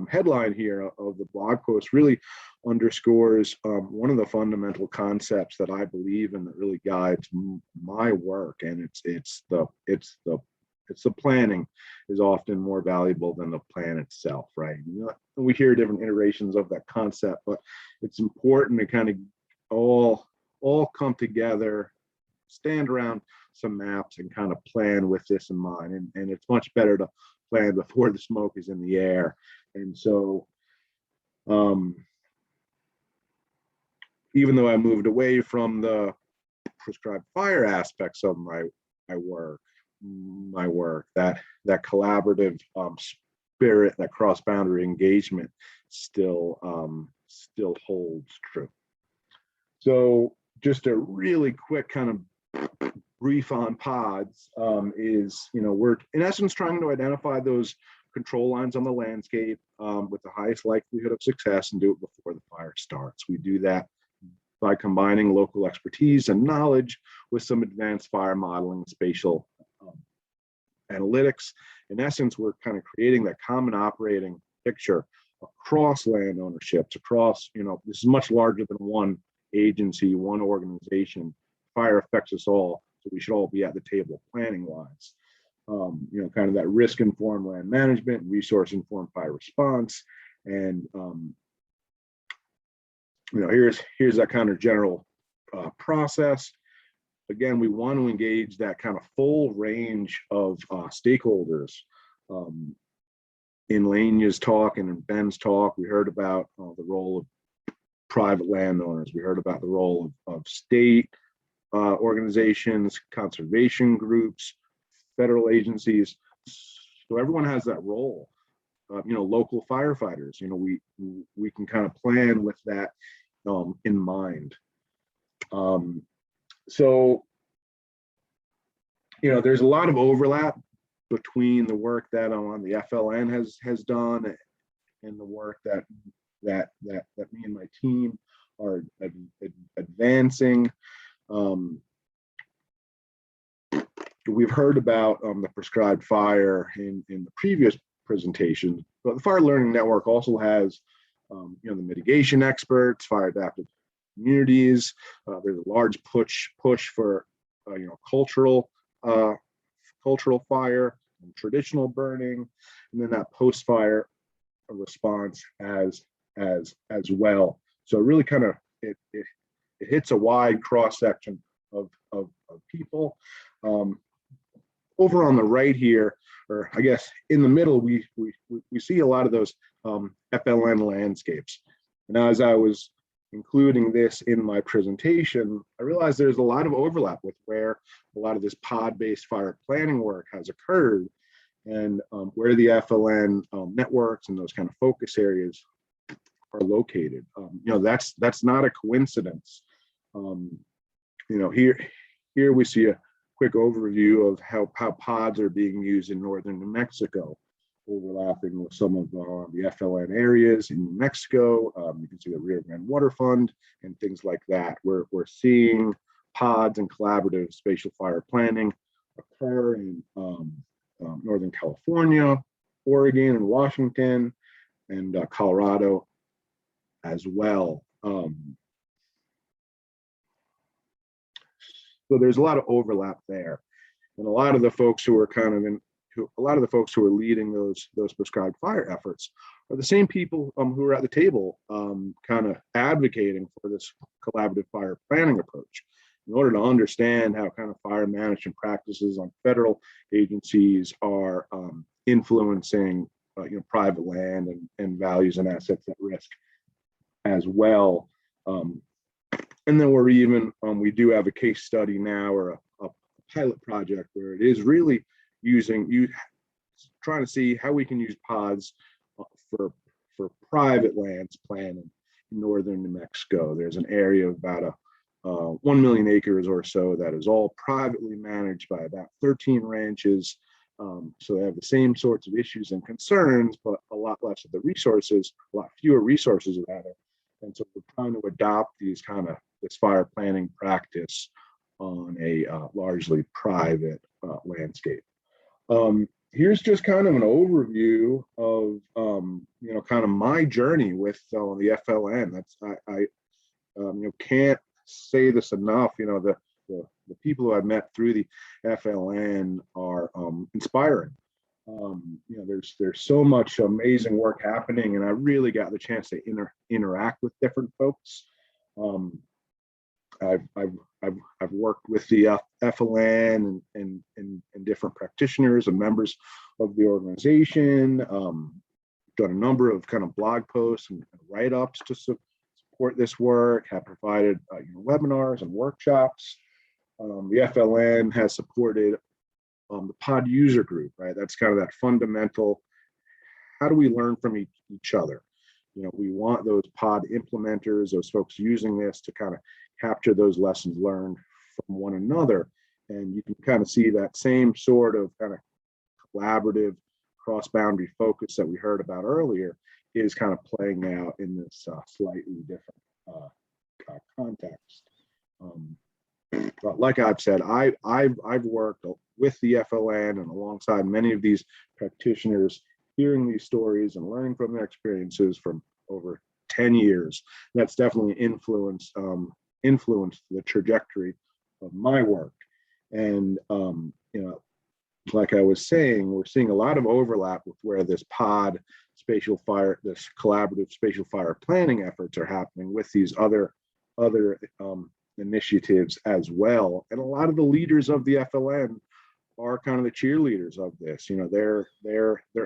headline here of the blog post really underscores one of the fundamental concepts that I believe in that really guides my work, and it's the planning is often more valuable than the plan itself, right? We hear different iterations of that concept, but it's important to kind of all come together, stand around some maps, and kind of plan with this in mind. And it's much better to plan before the smoke is in the air. And so, even though I moved away from the prescribed fire aspects of my work, that collaborative spirit, that cross-boundary engagement still holds true. So just a really quick kind of brief on pods is, we're in essence trying to identify those control lines on the landscape with the highest likelihood of success and do it before the fire starts. We do that by combining local expertise and knowledge with some advanced fire modeling, spatial analytics. In essence, we're kind of creating that common operating picture across land ownerships, across, this is much larger than one agency, one organization. Fire affects us all, so we should all be at the table planning wise. Kind of that risk-informed land management, resource-informed fire response, and here's that kind of general process. Again, we want to engage that kind of full range of stakeholders. In Lenya's talk and in Ben's talk, we heard about the role of private landowners. We heard about the role of state organizations, conservation groups, federal agencies. So everyone has that role. Local firefighters. We can kind of plan with that in mind. So, there's a lot of overlap between the work that the FLN has done and the work that me and my team are advancing. We've heard about the prescribed fire in the previous presentation, but the Fire Learning Network also has the mitigation experts, fire adaptive communities. There's a large push for cultural fire and traditional burning, and then that post-fire response as well. So really kind of it hits a wide cross section of people. Over on the right here, or I guess in the middle, we see a lot of those FLN landscapes. And as I was including this in my presentation, I realized there's a lot of overlap with where a lot of this pod-based fire planning work has occurred, and where the FLN networks and those kind of focus areas are located. That's not a coincidence. Here we see a quick overview of how pods are being used in northern New Mexico, overlapping with some of the FLN areas in New Mexico. You can see the Rio Grande Water Fund and things like that. We're seeing pods and collaborative spatial fire planning occur in Northern California, Oregon, and Washington, and Colorado as well. So there's a lot of overlap there, and a lot of the folks who are leading those prescribed fire efforts are the same people who are at the table, kind of advocating for this collaborative fire planning approach. In order to understand how kind of fire management practices on federal agencies are influencing private land and values and assets at risk as well. And then we do have a case study now, or a pilot project where it is really trying to see how we can use pods for private lands planning in northern New Mexico. There's an area of about 1 million acres or so that is all privately managed by about 13 ranches. So they have the same sorts of issues and concerns, but a lot less of the resources, a lot fewer resources rather. And so we're trying to adopt this fire planning practice on a largely private landscape. Here's just kind of an overview of kind of my journey with the FLN. I can't say this enough. The people who I've met through the FLN are inspiring. There's so much amazing work happening, and I really got the chance to interact with different folks. I've worked with the FLN and different practitioners and members of the organization. Done a number of kind of blog posts and write-ups to support this work. Have provided webinars and workshops. The FLN has supported the pod user group, right? That's kind of that fundamental. How do we learn from each other? We want those pod implementers, those folks using this, to kind of capture those lessons learned from one another. And you can kind of see that same sort of kind of collaborative cross-boundary focus that we heard about earlier is kind of playing out in this slightly different context. But like I've said, I've worked with the FLN and alongside many of these practitioners, hearing these stories and learning from their experiences from over 10 years. That's definitely influenced the trajectory of my work. And like I was saying, we're seeing a lot of overlap with where this collaborative spatial fire planning efforts are happening with these other initiatives as well. And a lot of the leaders of the FLN are kind of the cheerleaders of this. They're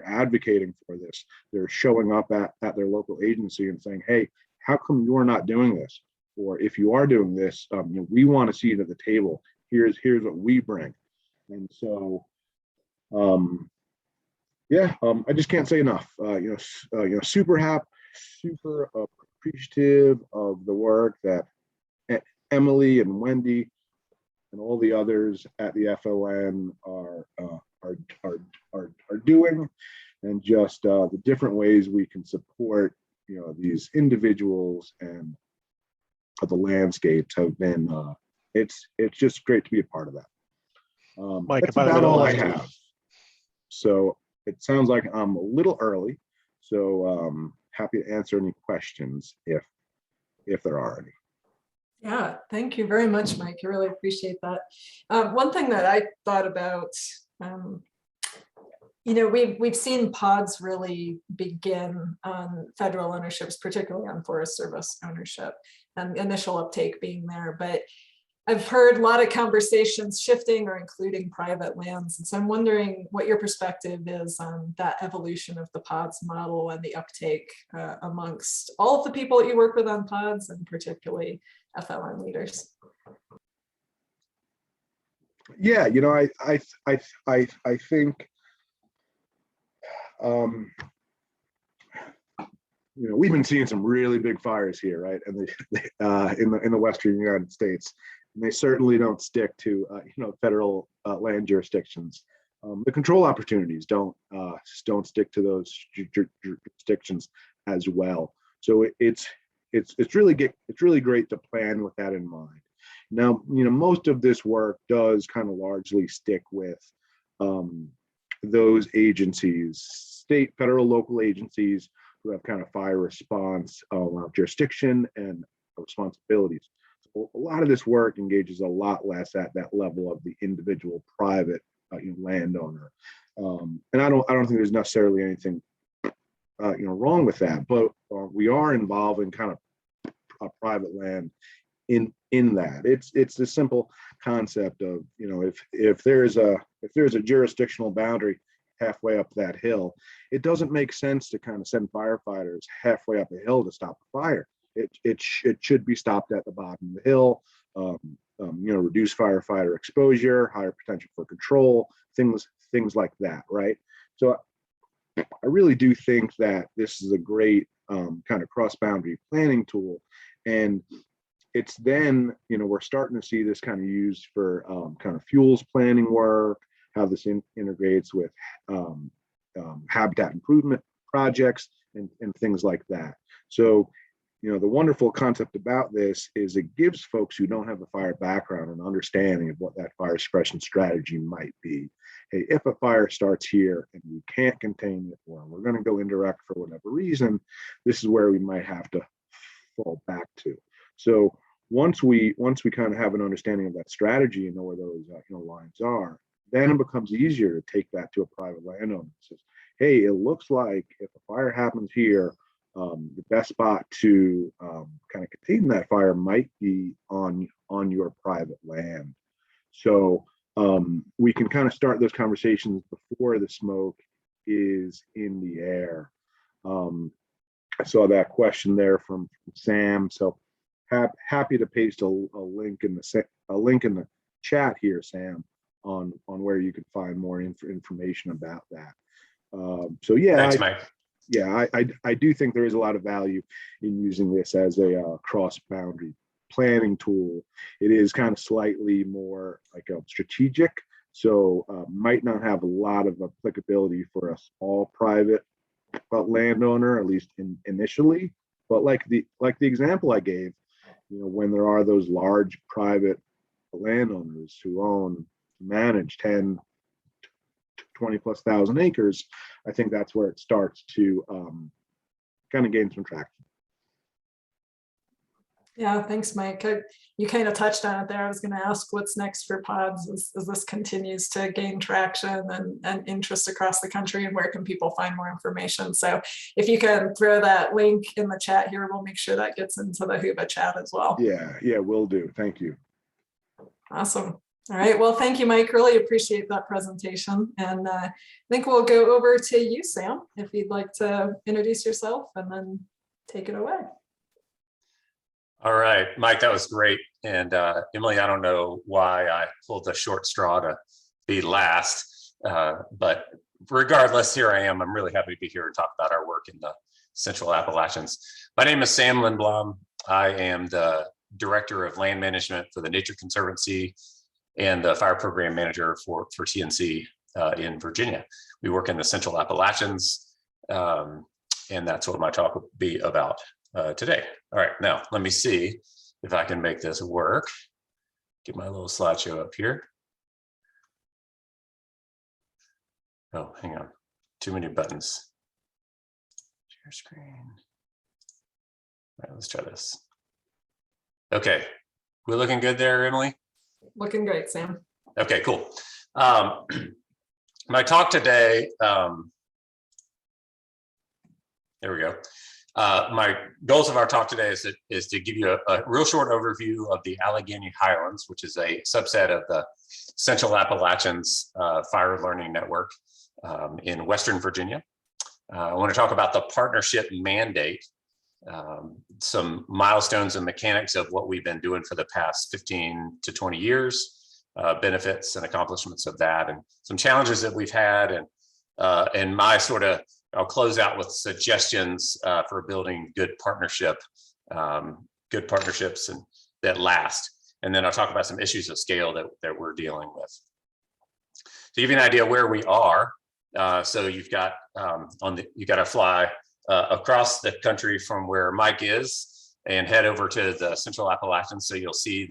advocating for this. They're showing up at their local agency and saying, hey, how come you're not doing this? Or if you are doing this, we want to see it at the table. Here's what we bring. And so I just can't say enough. Super happy, super appreciative of the work that Emily and Wendy and all the others at the FLN are doing, and just the different ways we can support these individuals, and the landscapes have been it's just great to be a part of that. Mike, that's about all I have. So it sounds like I'm a little early, so happy to answer any questions if there are any. Yeah, thank you very much, Mike. I really appreciate that. One thing that I thought about, we've seen pods really begin on federal ownerships, particularly on Forest Service ownership, and initial uptake being there. But I've heard a lot of conversations shifting or including private lands. And so I'm wondering what your perspective is on that evolution of the pods model and the uptake amongst all of the people that you work with on pods, and particularly FLN leaders. Yeah, you know, I think, you know, we've been seeing some really big fires here, right? And in the Western United States, and they certainly don't stick to, you know, federal land jurisdictions. The control opportunities don't stick to those jurisdictions as well. So it's really great to plan with that in mind. Now, you know, most of this work does kind of largely stick with those agencies, state, federal, local agencies who have kind of fire response jurisdiction and responsibilities. So a lot of this work engages a lot less at that level of the individual private you know, landowner. And I don't think there's necessarily anything you know, wrong with that, but we are involving kind of private land in that. It's the simple concept of, you know, if there's a jurisdictional boundary halfway up that hill, it doesn't make sense to kind of send firefighters halfway up a hill to stop a fire. It should be stopped at the bottom of the hill. You know, reduce firefighter exposure, higher potential for control, things like that, right? So I really do think that this is a great kind of cross-boundary planning tool, and it's then, you know, we're starting to see this kind of used for kind of fuels planning work, how this integrates with habitat improvement projects and things like that. So, you know, the wonderful concept about this is it gives folks who don't have a fire background an understanding of what that fire suppression strategy might be. Hey, if a fire starts here and we can't contain it, or we're going to go indirect for whatever reason, this is where we might have to fall back to. So once we kind of have an understanding of that strategy and know where those you know, lines are, then it becomes easier to take that to a private landowner. It says, hey, it looks like if a fire happens here, the best spot to kind of contain that fire might be on your private land. So we can kind of start those conversations before the smoke is in the air. I saw that question there from Sam. So happy to paste a link in the chat here, Sam, on where you can find more information about that. So yeah, thanks, Mike. Yeah, I do think there is a lot of value in using this as a cross-boundary planning tool. It is kind of slightly more like a strategic, so might not have a lot of applicability for a small private landowner, at least initially. But like the example I gave, you know, when there are those large private landowners who manage 10, 20,000+ acres, I think that's where it starts to kind of gain some traction. Yeah, thanks, Mike. You kind of touched on it there. I was going to ask what's next for pods as this continues to gain traction and interest across the country, and where can people find more information. So if you can throw that link in the chat here, we'll make sure that gets into the Hohman chat as well. Yeah, will do. Thank you. Awesome. All right. Well, thank you, Mike. Really appreciate that presentation. And I think we'll go over to you, Sam, if you'd like to introduce yourself and then take it away. All right, Mike, that was great. And Emily, I don't know why I pulled the short straw to be last, but regardless, here I am. I'm really happy to be here and talk about our work in the Central Appalachians. My name is Sam Lindblom. I am the Director of Land Management for the Nature Conservancy and the Fire Program Manager for TNC in Virginia. We work in the Central Appalachians, and that's what my talk will be about today. All right, now let me see if I can make this work. Get my little slideshow up here. Oh, hang on, too many buttons. Share screen. All right, let's try this. Okay, we looking good there, Emily? Looking great, Sam. Okay, cool. My talk today, there we go. My goals of our talk today is to give you a real short overview of the Allegheny Highlands, which is a subset of the Central Appalachians Fire Learning Network in Western Virginia. I want to talk about the partnership mandate, some milestones and mechanics of what we've been doing for the past 15 to 20 years, benefits and accomplishments of that, and some challenges that we've had, and my sort of, I'll close out with suggestions for building good partnerships and that last. And then I'll talk about some issues of scale that we're dealing with. To give you an idea where we are, so you've got you got to fly across the country from where Mike is and head over to the Central Appalachians. So you'll see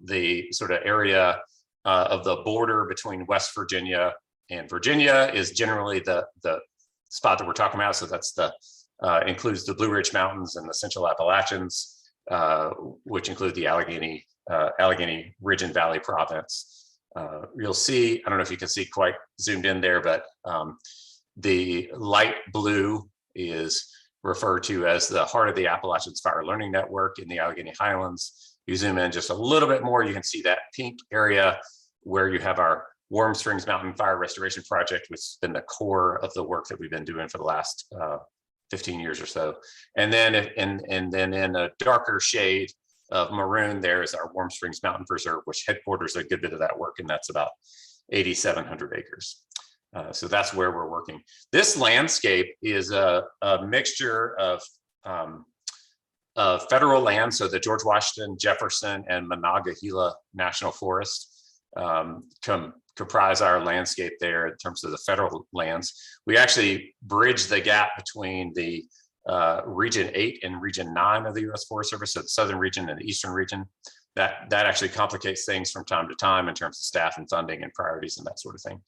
the sort of area of the border between West Virginia and Virginia is generally the spot that we're talking about. So that's includes the Blue Ridge Mountains and the Central Appalachians, which include the Allegheny Ridge and Valley province. You'll see, I don't know if you can see quite zoomed in there, but the light blue is referred to as the heart of the Appalachians Fire Learning Network in the Allegheny Highlands. You zoom in just a little bit more, you can see that pink area where you have our Warm Springs Mountain Fire Restoration Project, which has been the core of the work that we've been doing for the last 15 years or so. And then in a darker shade of maroon, there is our Warm Springs Mountain Preserve, which headquarters a good bit of that work, and that's about 8,700 acres. So that's where we're working. This landscape is a mixture of federal land, so the George Washington, Jefferson, and Monongahela National Forest comprise our landscape there in terms of the federal lands. We actually bridge the gap between the Region 8 and Region 9 of the U.S. Forest Service, so the southern region and the eastern region. That actually complicates things from time to time in terms of staff and funding and priorities and that sort of thing.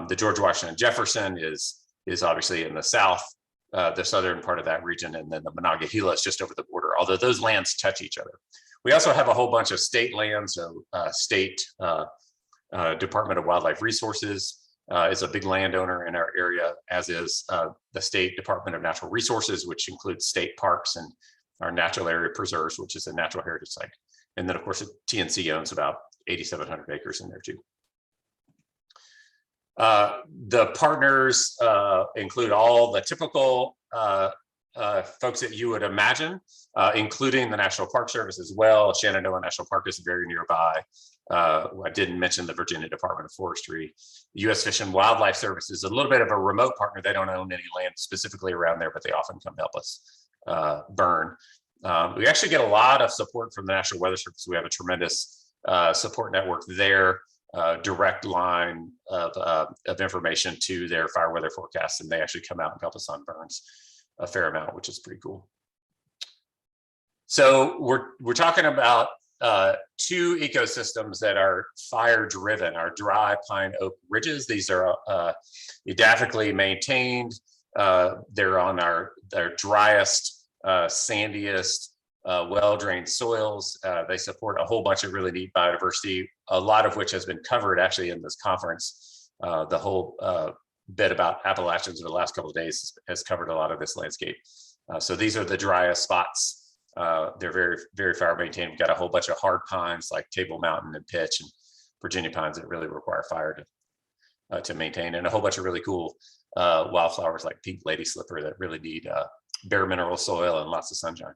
The George Washington Jefferson is obviously in the south, the southern part of that region, and then the Monongahela is just over the border, although those lands touch each other. We also have a whole bunch of state lands, so state Department of Wildlife Resources is a big landowner in our area, as is the State Department of Natural Resources, which includes state parks and our natural area preserves, which is a natural heritage site. And then of course, TNC owns about 8,700 acres in there too. The partners include all the typical folks that you would imagine, including the National Park Service as well. Shenandoah National Park is very nearby. I didn't mention the Virginia Department of Forestry. The U.S. Fish and Wildlife Service is a little bit of a remote partner. They don't own any land specifically around there, but they often come help us burn. We actually get a lot of support from the National Weather Service. We have a tremendous support network there, direct line of information to their fire weather forecasts, and they actually come out and help us on burns a fair amount, which is pretty cool. So we're talking about two ecosystems that are fire driven, our dry pine oak ridges. These are edaphically maintained. They're on their driest, sandiest, well-drained soils. They support a whole bunch of really neat biodiversity, a lot of which has been covered actually in this conference. The whole bit about Appalachians over the last couple of days has covered a lot of this landscape. So these are the driest spots. They're very, very fire maintained. We've got a whole bunch of hard pines like Table Mountain and pitch and Virginia pines that really require fire to maintain, and a whole bunch of really cool wildflowers like pink lady slipper that really need bare mineral soil and lots of sunshine.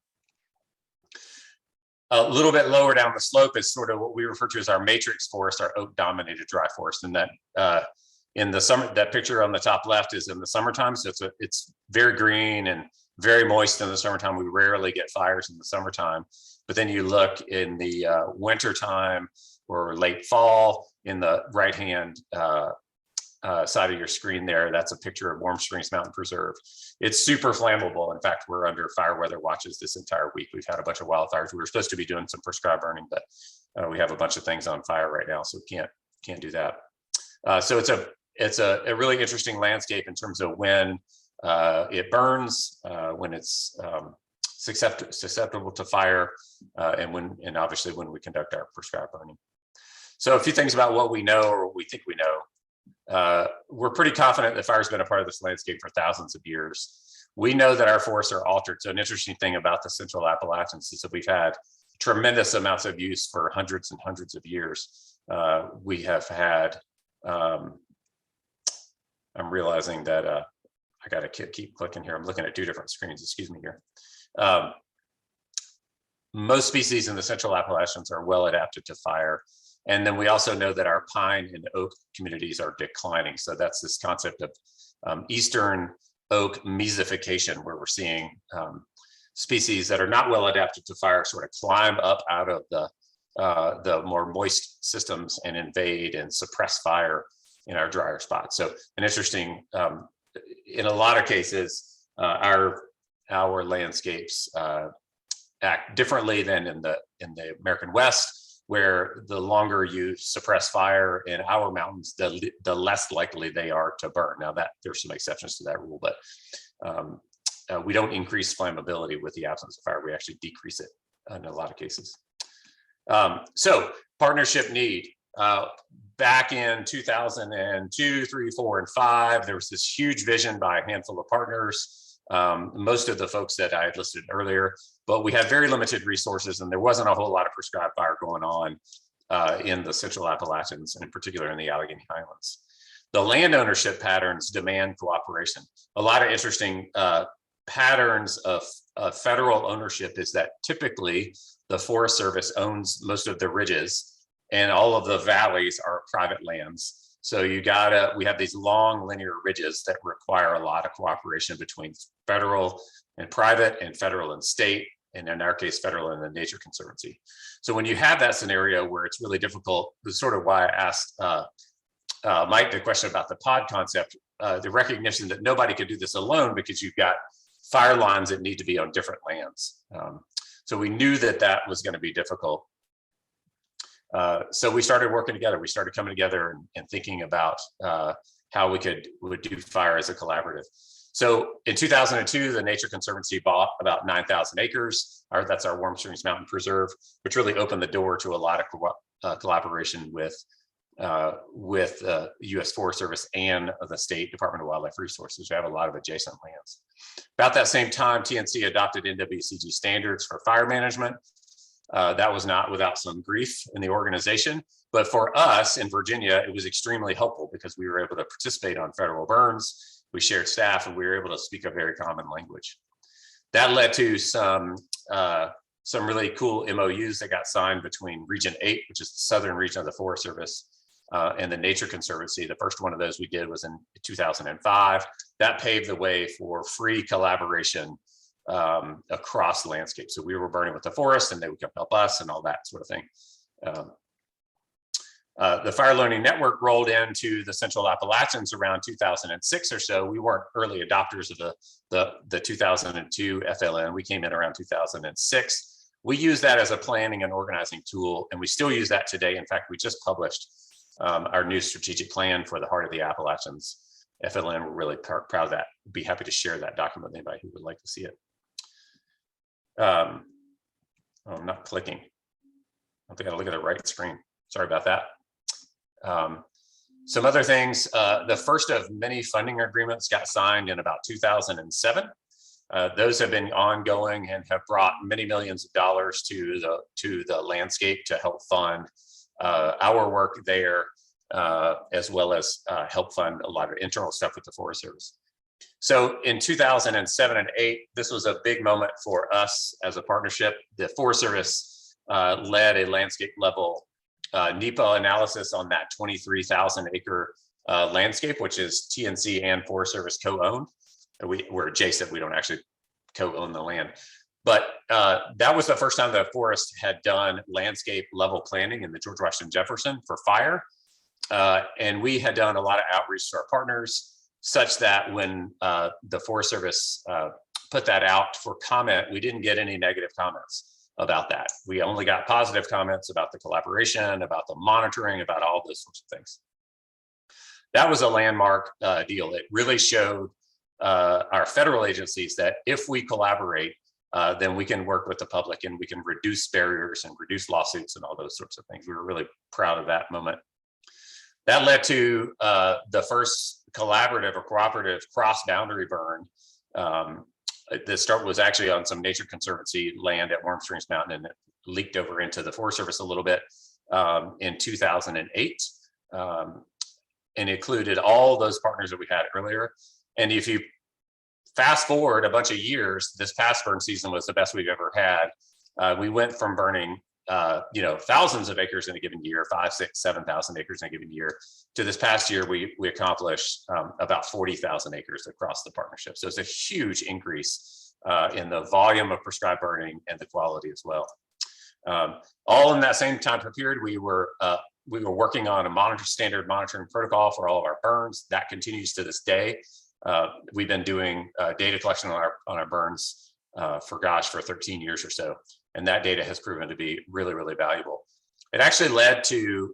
A little bit lower down the slope is sort of what we refer to as our matrix forest, our oak dominated dry forest. And that in the summer, that picture on the top left is in the summertime. So it's very green and very moist in the summertime. We rarely get fires in the summertime, but then you look in the wintertime or late fall in the right-hand side of your screen there, that's a picture of Warm Springs Mountain Preserve. It's super flammable. In fact, we're under fire weather watches this entire week. We've had a bunch of wildfires. We were supposed to be doing some prescribed burning, but we have a bunch of things on fire right now, so we can't do that. So it's a really interesting landscape in terms of when it burns, when it's susceptible to fire, and obviously when we conduct our prescribed burning. So a few things about what we know or what we think we know. We're pretty confident that fire's been a part of this landscape for thousands of years. we know that our forests are altered. So an interesting thing about the Central Appalachians is that we've had tremendous amounts of use for hundreds and hundreds of years. We have had, I'm realizing that I got to keep clicking here. I'm looking at two different screens, excuse me here. Most species in the Central Appalachians are well adapted to fire. And then we also know that our pine and oak communities are declining. So that's this concept of Eastern oak mesification, where we're seeing species that are not well adapted to fire sort of climb up out of the more moist systems and invade and suppress fire in our drier spots. So an interesting, in a lot of cases, our landscapes act differently than in the American West, where the longer you suppress fire in our mountains, the less likely they are to burn. Now that there's some exceptions to that rule, but we don't increase flammability with the absence of fire. We actually decrease it in a lot of cases. So partnership need. Back in 2002, 3, 4, and 5, there was this huge vision by a handful of partners, most of the folks that I had listed earlier, but we had very limited resources and there wasn't a whole lot of prescribed fire going on in the Central Appalachians, and in particular in the Allegheny Highlands. The land ownership patterns demand cooperation. A lot of interesting patterns of federal ownership is that typically the Forest Service owns most of the ridges and all of the valleys are private lands. So we have these long linear ridges that require a lot of cooperation between federal and private and federal and state, and in our case, federal and the Nature Conservancy. So when you have that scenario where it's really difficult, this is sort of why I asked Mike the question about the pod concept, the recognition that nobody could do this alone because you've got fire lines that need to be on different lands. So we knew that that was going to be difficult. So we started working together. We started coming together and thinking about how would do fire as a collaborative. So in 2002, the Nature Conservancy bought about 9,000 acres. That's our Warm Springs Mountain Preserve, which really opened the door to a lot of collaboration with U.S. Forest Service and the State Department of Wildlife Resources. We have a lot of adjacent lands. About that same time, TNC adopted NWCG standards for fire management. That was not without some grief in the organization, but for us in Virginia, it was extremely helpful because we were able to participate on federal burns. We shared staff and we were able to speak a very common language. That led to some really cool MOUs that got signed between Region 8, which is the southern region of the Forest Service, and the Nature Conservancy. The first one of those we did was in 2005. That paved the way for free collaboration across landscapes. So we were burning with the forest and they would come help us and all that sort of thing. The Fire Learning Network rolled into the Central Appalachians around 2006 or so. We weren't early adopters of the 2002 FLN. We came in around 2006. We use that as a planning and organizing tool, and we still use that today. In fact, we just published our new strategic plan for the Heart of the Appalachians FLN. We're really proud of that. Be happy to share that document with anybody who would like to see it. Oh, I'm not clicking. I think I gotta look at the right screen. Sorry about that. Some other things, the first of many funding agreements got signed in about 2007. Those have been ongoing and have brought many millions of dollars to the landscape to help fund our work there, as well as help fund a lot of internal stuff with the Forest Service. So in 2007 and 8, this was a big moment for us as a partnership. The Forest Service led a landscape level NEPA analysis on that 23,000 acre landscape, which is TNC and Forest Service co-owned. We're adjacent, we don't actually co-own the land. But that was the first time the forest had done landscape level planning in the George Washington Jefferson for fire. And we had done a lot of outreach to our partners, such that when the Forest Service put that out for comment, we didn't get any negative comments about that. We only got positive comments about the collaboration, about the monitoring, about all those sorts of things. That was a landmark deal. It really showed our federal agencies that if we collaborate, then we can work with the public and we can reduce barriers and reduce lawsuits and all those sorts of things. We were really proud of that moment. That led to the first collaborative or cooperative cross-boundary burn The start was actually on some Nature Conservancy land at Warm Springs Mountain, and it leaked over into the Forest Service a little bit in 2008, and included all those partners that we had earlier. And if you fast forward a bunch of years, this past burn season was the best we've ever had. We went from burning thousands of acres in a given year, 5,000, 6,000, 7,000 acres in a given year, to this past year, we accomplished about 40,000 acres across the partnership. So it's a huge increase in the volume of prescribed burning and the quality as well. All in that same time period, we were working on a standard monitoring protocol for all of our burns. That continues to this day. We've been doing data collection on our burns for 13 years or so. And that data has proven to be really, really valuable. It actually led to,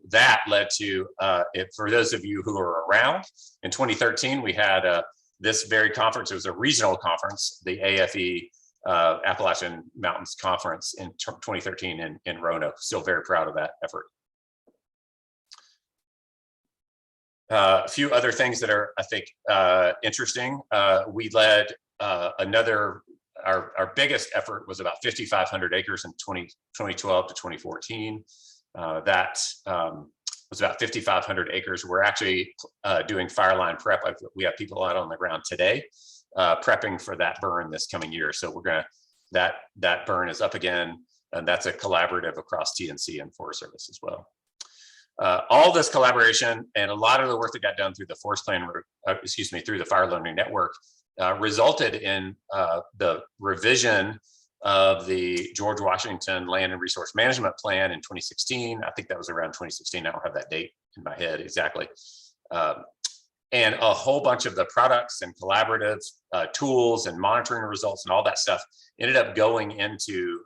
for those of you who are around, in 2013, we had this very conference. It was a regional conference, the AFE Appalachian Mountains Conference in 2013 in Roanoke. Still very proud of that effort. A few other things that are, I think, interesting. We led our biggest effort was about 5,500 acres in 2012 to 2014. That was about 5,500 acres. We're actually doing fire line prep. We have people out on the ground today prepping for that burn this coming year. So we're gonna, that burn is up again, and that's a collaborative across TNC and Forest Service as well. All this collaboration and a lot of the work that got done through the forest plan, through the Fire Learning Network, resulted in the revision of the George Washington Land and Resource Management Plan in 2016. I think that was around 2016. I don't have that date in my head exactly. And a whole bunch of the products and collaborative tools and monitoring results and all that stuff ended up going into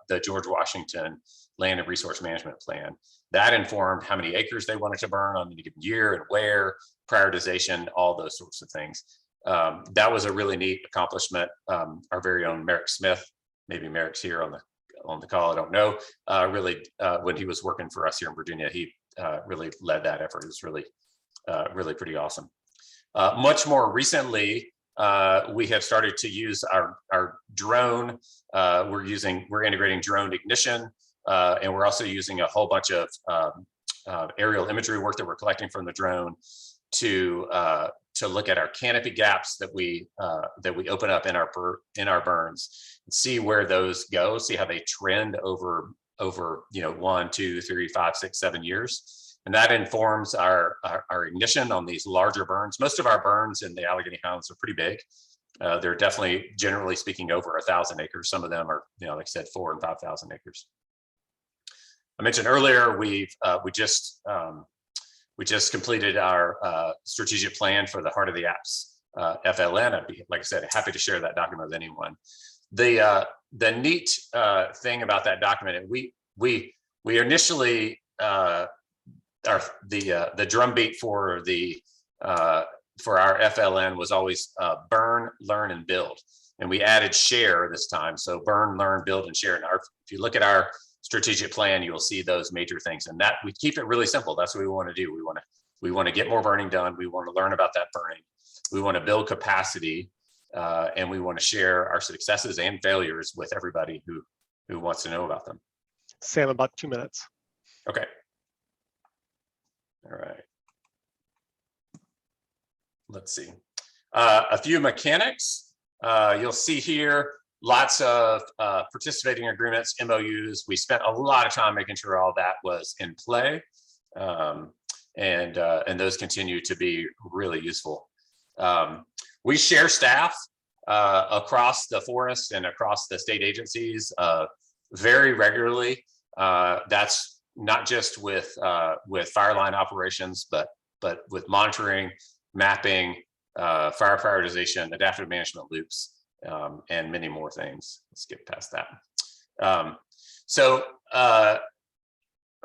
the George Washington Land and Resource Management Plan. That informed how many acres they wanted to burn on any given year and where, prioritization, all those sorts of things. That was a really neat accomplishment. Our very own Merrick Smith, maybe Merrick's here on the call, I don't know, really, when he was working for us here in Virginia, he really led that effort. It was really pretty awesome. Much more recently, we have started to use our drone. We're integrating drone ignition, and we're also using a whole bunch of aerial imagery work that we're collecting from the drone to look at our canopy gaps that we open up in our burns, and see where those go, see how they trend over 1, 2, 3, 5, 6, 7 years. And that informs our ignition on these larger burns. Most of our burns in the Allegheny Highlands are pretty big. They're definitely, generally speaking, over 1,000 acres. Some of them are, like I said, 4,000 and 5,000 acres. I mentioned earlier, we just completed our strategic plan for the Heart of the Apps FLN. I'd be, like I said, happy to share that document with anyone. The neat thing about that document, we initially the drumbeat for our FLN was always burn, learn, and build, and we added share this time. So burn, learn, build, and share. And if you look at our strategic plan, you'll see those major things, and that we keep it really simple. That's what we want to do. We want to get more burning done. We want to learn about that burning. We want to build capacity, and we want to share our successes and failures with everybody who wants to know about them. Sam, about 2 minutes. Okay. All right. Let's see. A few mechanics. You'll see here lots of participating agreements, MOUs. We spent a lot of time making sure all that was in play, and those continue to be really useful. We share staff across the forest and across the state agencies very regularly. That's not just with fire line operations, but with monitoring, mapping, fire prioritization, adaptive management loops, and many more things. Let's get past that. So I'd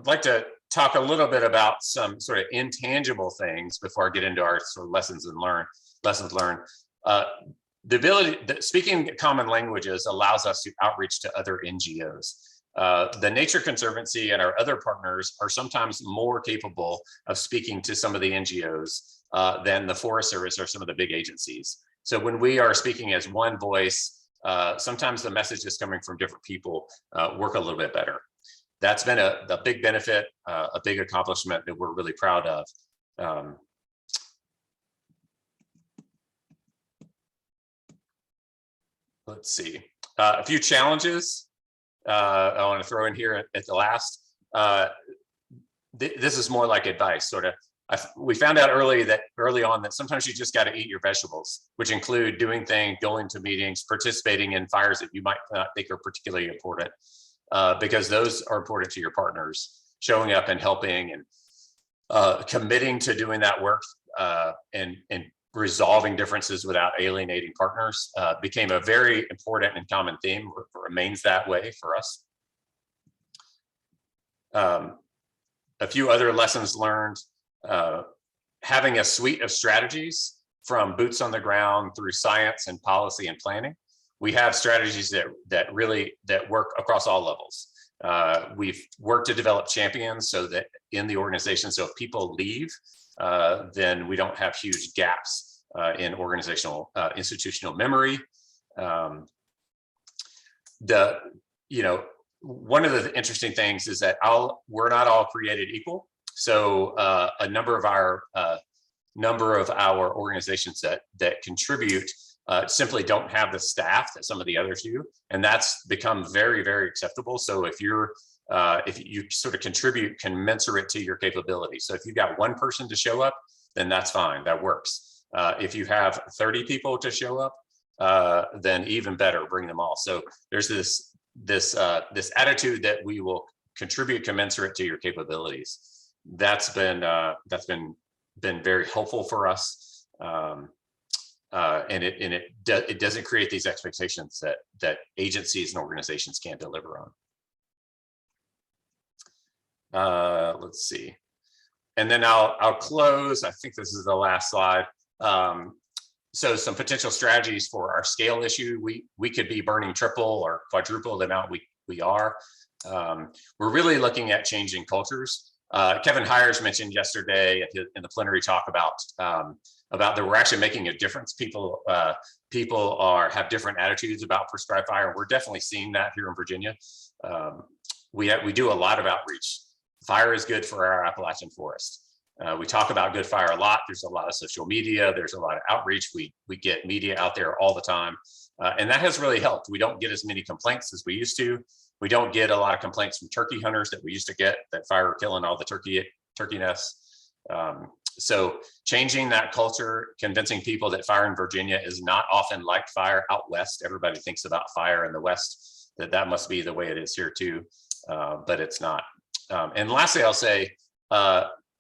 like to talk a little bit about some sort of intangible things before I get into our sort of lessons learned. The ability, speaking common languages allows us to outreach to other NGOs. The Nature Conservancy and our other partners are sometimes more capable of speaking to some of the NGOs than the Forest Service or some of the big agencies. So when we are speaking as one voice, sometimes the messages coming from different people work a little bit better. That's been a big benefit, a big accomplishment that we're really proud of. Let's see, a few challenges I want to throw in here at the last. This is more like advice, sort of. We found out early on that sometimes you just got to eat your vegetables, which include doing things, going to meetings, participating in fires that you might not think are particularly important, because those are important to your partners. Showing up and helping and committing to doing that work and resolving differences without alienating partners became a very important and common theme. Remains that way for us. A few other lessons learned. Having a suite of strategies from boots on the ground through science and policy and planning. We have strategies that work across all levels. We've worked to develop champions so that in the organization, so if people leave, then we don't have huge gaps in organizational institutional memory. One of the interesting things is that we're not all created equal. So a number of our organizations that contribute simply don't have the staff that some of the others do, and that's become very, very acceptable. So if you sort of contribute commensurate to your capability, so if you've got one person to show up, then that's fine, that works. If you have 30 people to show up, then even better, bring them all. So there's this attitude that we will contribute commensurate to your capabilities. That's been very helpful for us, and it doesn't create these expectations that agencies and organizations can't deliver on. Let's see, and then I'll close. I think this is the last slide. So some potential strategies for our scale issue. We could be burning triple or quadruple the amount we are. We're really looking at changing cultures. Kevin Hires mentioned yesterday in the plenary talk about that we're actually making a difference. People have different attitudes about prescribed fire. We're definitely seeing that here in Virginia. We do a lot of outreach. Fire is good for our Appalachian forest. We talk about good fire a lot. There's a lot of social media. There's a lot of outreach. We get media out there all the time. And that has really helped. We don't get as many complaints as we used to. We don't get a lot of complaints from turkey hunters that we used to get, that fire were killing all the turkey nests. So changing that culture, convincing people that fire in Virginia is not often like fire out west. Everybody thinks about fire in the west, that must be the way it is here too, but it's not. And lastly, I'll say,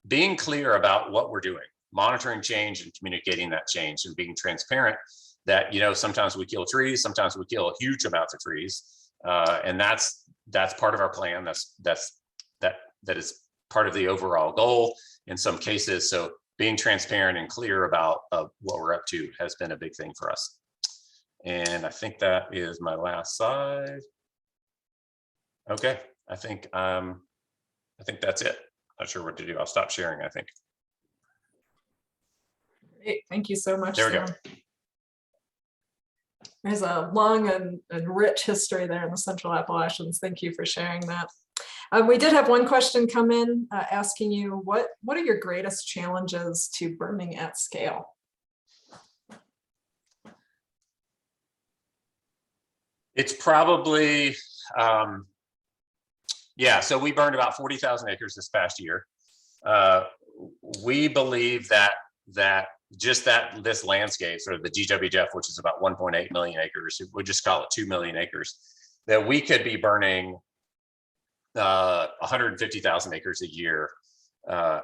being clear about what we're doing, monitoring change and communicating that change, and being transparent that, sometimes we kill trees, sometimes we kill huge amounts of trees. And that's part of our plan. That is part of the overall goal in some cases. So being transparent and clear about what we're up to has been a big thing for us. And I think that is my last slide. Okay, I think that's it. Not sure what to do. I'll stop sharing, I think. Great. Thank you so much. There we go. There's a long and rich history there in the Central Appalachians. Thank you for sharing that. We did have one question come in asking you, what are your greatest challenges to burning at scale? It's probably, so we burned about 40,000 acres this past year. We believe that this landscape, sort of the GWF, which is about 1.8 million acres, we'll just call it 2 million acres, that we could be burning 150,000 acres a year,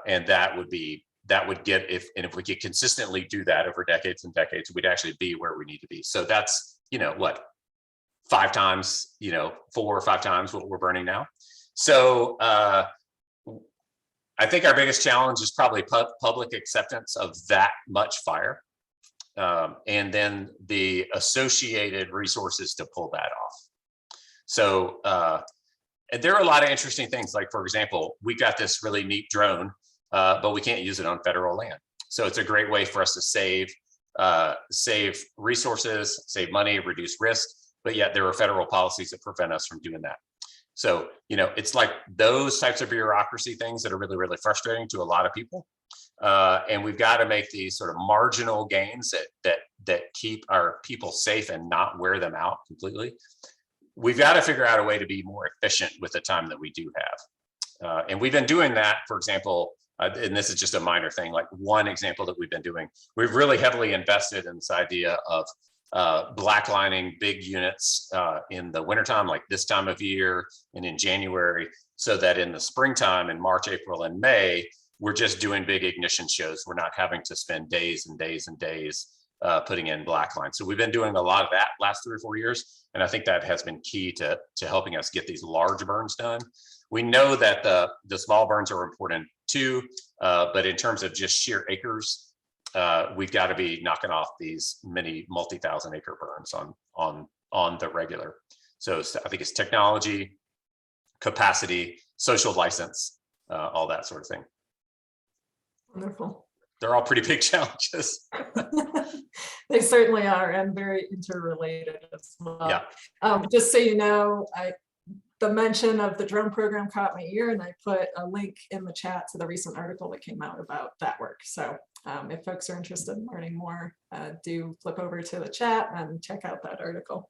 and that would get, if we could consistently do that over decades and decades, we'd actually be where we need to be. So that's 4 or 5 times what we're burning now. So I think our biggest challenge is probably public acceptance of that much fire, and then the associated resources to pull that off. So and there are a lot of interesting things, like, for example, we got this really neat drone, but we can't use it on federal land. So it's a great way for us to save save resources, save money, reduce risk, but yet there are federal policies that prevent us from doing that. So, it's like those types of bureaucracy things that are really, really frustrating to a lot of people. And we've got to make these sort of marginal gains that keep our people safe and not wear them out completely. We've got to figure out a way to be more efficient with the time that we do have. And we've been doing that, for example, and this is just a minor thing, like one example that we've been doing, we've really heavily invested in this idea of blacklining big units in the wintertime, like this time of year and in January, so that in the springtime, in March, April, and May, we're just doing big ignition shows. We're not having to spend days and days and days putting in blackline. So we've been doing a lot of that last 3 or 4 years. And I think that has been key to helping us get these large burns done. We know that the small burns are important too, but in terms of just sheer acres, we've got to be knocking off these many multi-thousand acre burns on the regular. So I think it's technology, capacity, social license, all that sort of thing. Wonderful. They're all pretty big challenges. They certainly are, and very interrelated as well. Yeah. Just so you know, the mention of the drone program caught my ear, and I put a link in the chat to the recent article that came out about that work. So if folks are interested in learning more, do flip over to the chat and check out that article.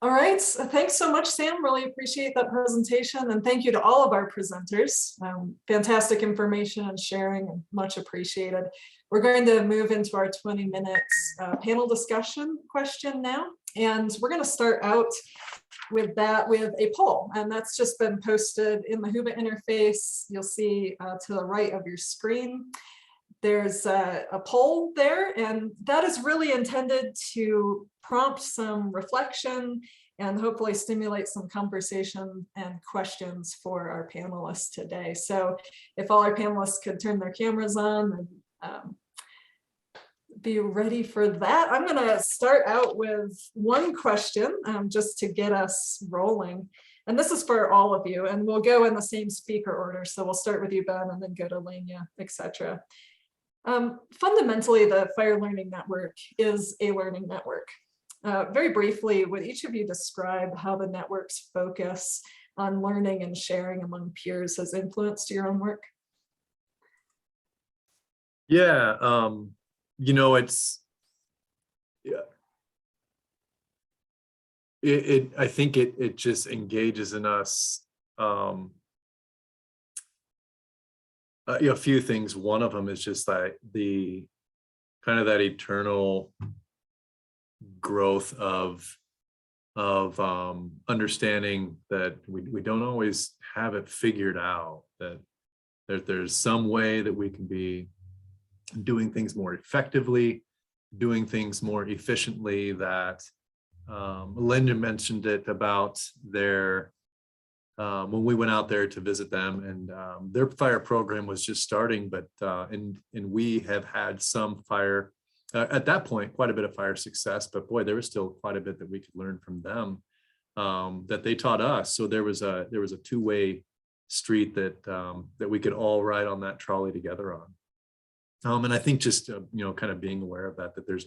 All right, thanks so much, Sam. Really appreciate that presentation, and thank you to all of our presenters. Fantastic information and sharing, and much appreciated. We're going to move into our 20 minutes panel discussion question now, and we're going to start out with a poll, and that's just been posted in the Hohman interface. You'll see to the right of your screen. There's a poll there, and that is really intended to prompt some reflection and hopefully stimulate some conversation and questions for our panelists today. So if all our panelists could turn their cameras on and be ready for that. I'm going to start out with one question just to get us rolling. And this is for all of you, and we'll go in the same speaker order. So we'll start with you, Ben, and then go to Lenya, etc. Fundamentally, the Fire Learning Network is a learning network. Very briefly, would each of you describe how the network's focus on learning and sharing among peers has influenced your own work? Yeah, I think it just engages in us a few things. One of them is just like the kind of that eternal growth of understanding that we don't always have it figured out, that there's some way that we can be doing things more effectively, doing things more efficiently. That Lenya mentioned it about their when we went out there to visit them, and their fire program was just starting, but and we have had some fire at that point, quite a bit of fire success, but boy, there was still quite a bit that we could learn from them that they taught us. So there was a two-way street that that we could all ride on that trolley together on. And I think just kind of being aware of that there's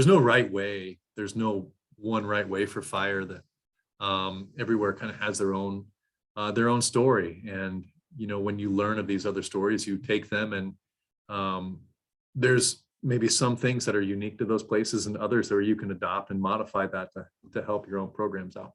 no right way, there's no one right way for fire, that everywhere kind of has their own story. And when you learn of these other stories, you take them, and there's maybe some things that are unique to those places and others where you can adopt and modify that to help your own programs out.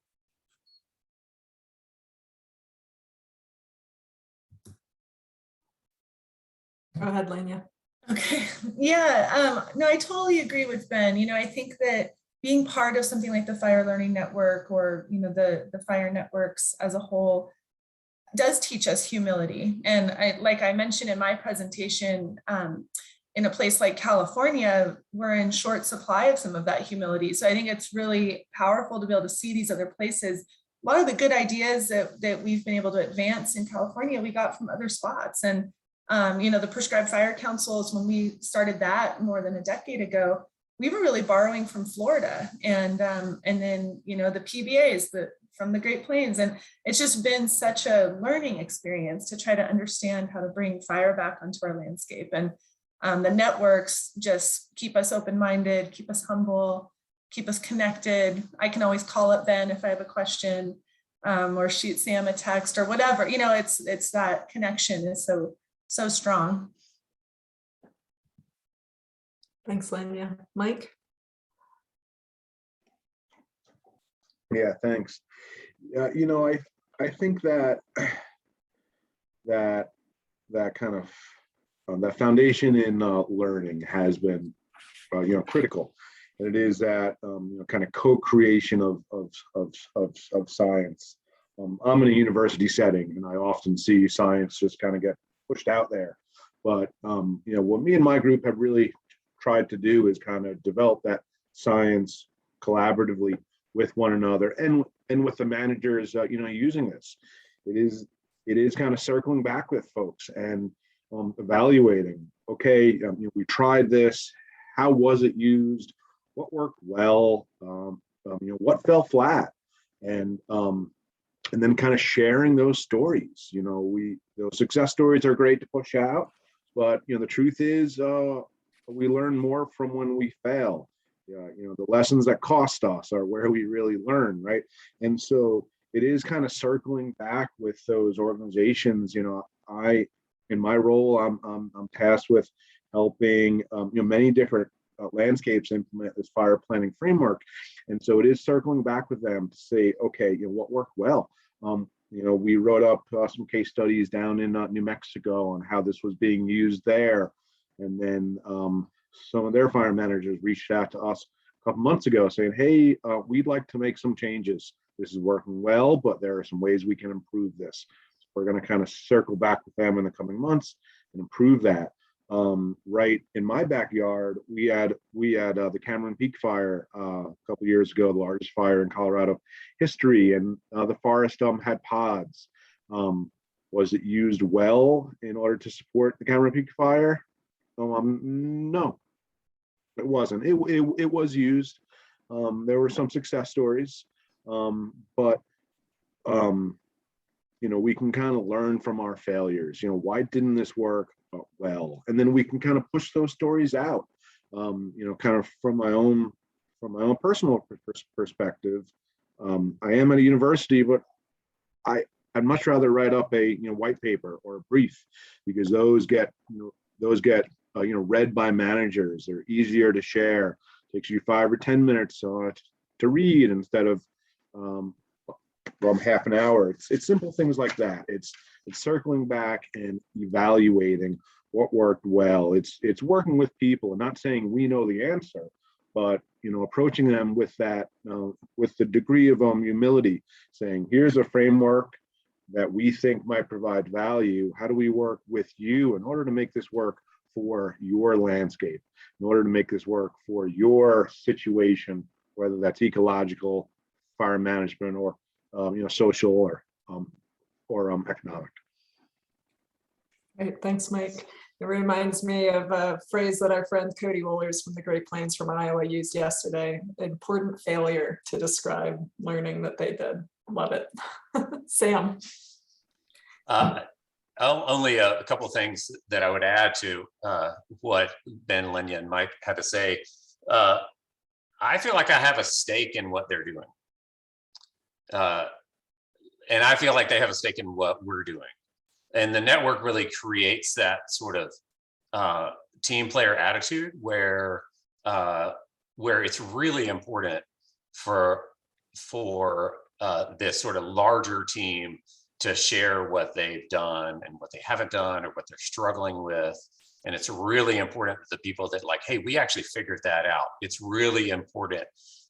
Go ahead, Lenya. Okay, yeah, no, I totally agree with Ben. I think that being part of something like the Fire Learning Network, or the fire networks as a whole, does teach us humility. And like I mentioned in my presentation, in a place like California, we're in short supply of some of that humility. So I think it's really powerful to be able to see these other places. A lot of the good ideas that we've been able to advance in California, we got from other spots. And the prescribed fire councils, when we started that more than a decade ago, we were really borrowing from Florida, and then the PBAs from the Great Plains, and it's just been such a learning experience to try to understand how to bring fire back onto our landscape. And The networks just keep us open-minded, keep us humble, keep us connected. I can always call up Ben if I have a question, or shoot Sam a text or whatever. You know, it's that connection is so strong. Thanks, Lenya. Mike? Yeah, thanks. You know, I think that kind of that foundation in learning has been you know, critical, and it is that you know, kind of co-creation of science. I'm in a university setting, and I often see science just kind of get pushed out there. But you know, what me and my group have really tried to do is kind of develop that science collaboratively with one another and with the managers, you know, using this. It is kind of circling back with folks and evaluating. Okay, you know, we tried this. How was it used? What worked well? You know, what fell flat? And then kind of sharing those stories. You know, those success stories are great to push out, but you know, the truth is, we learn more from when we fail. You know, the lessons that cost us are where we really learn, right? And so it is kind of circling back with those organizations. You know, in my role, I'm tasked with helping you know, many different landscapes implement this fire planning framework, and so it is circling back with them to say, okay, you know, what worked well. You know, we wrote up some case studies down in New Mexico on how this was being used there, and then some of their fire managers reached out to us a couple months ago saying, hey, we'd like to make some changes. This is working well, but there are some ways we can improve this. So we're going to kind of circle back with them in the coming months and improve that. Right in my backyard, we had the Cameron Peak fire a couple years ago, the largest fire in Colorado history, and the forest had pods. Was it used well in order to support the Cameron Peak fire? No, it wasn't. It was used. There were some success stories, but you know, we can kind of learn from our failures. You know, why didn't this work well? And then we can kind of push those stories out. You know, kind of from my own personal perspective. I am at a university, but I'd much rather write up a white paper or a brief, because those get read by managers. They're easier to share. It takes you 5 or 10 minutes to read instead of from half an hour. It's simple things like that. It's circling back and evaluating what worked well. It's working with people and not saying we know the answer, but you know, approaching them with that with the degree of humility, saying, here's a framework that we think might provide value. How do we work with you in order to make this work for your landscape, in order to make this work for your situation, whether that's ecological, fire management, or social or economic. Great, thanks, Mike. It reminds me of a phrase that our friend Cody Wohlers from the Great Plains from Iowa used yesterday: important failure to describe learning that they did. Love it. Sam. Only a couple of things that I would add to what Ben, Lenya, and Mike had to say. I feel like I have a stake in what they're doing. And I feel like they have a stake in what we're doing. And the network really creates that sort of team player attitude where it's really important for this sort of larger team to share what they've done and what they haven't done or what they're struggling with. And it's really important that the people that like, hey, we actually figured that out. It's really important.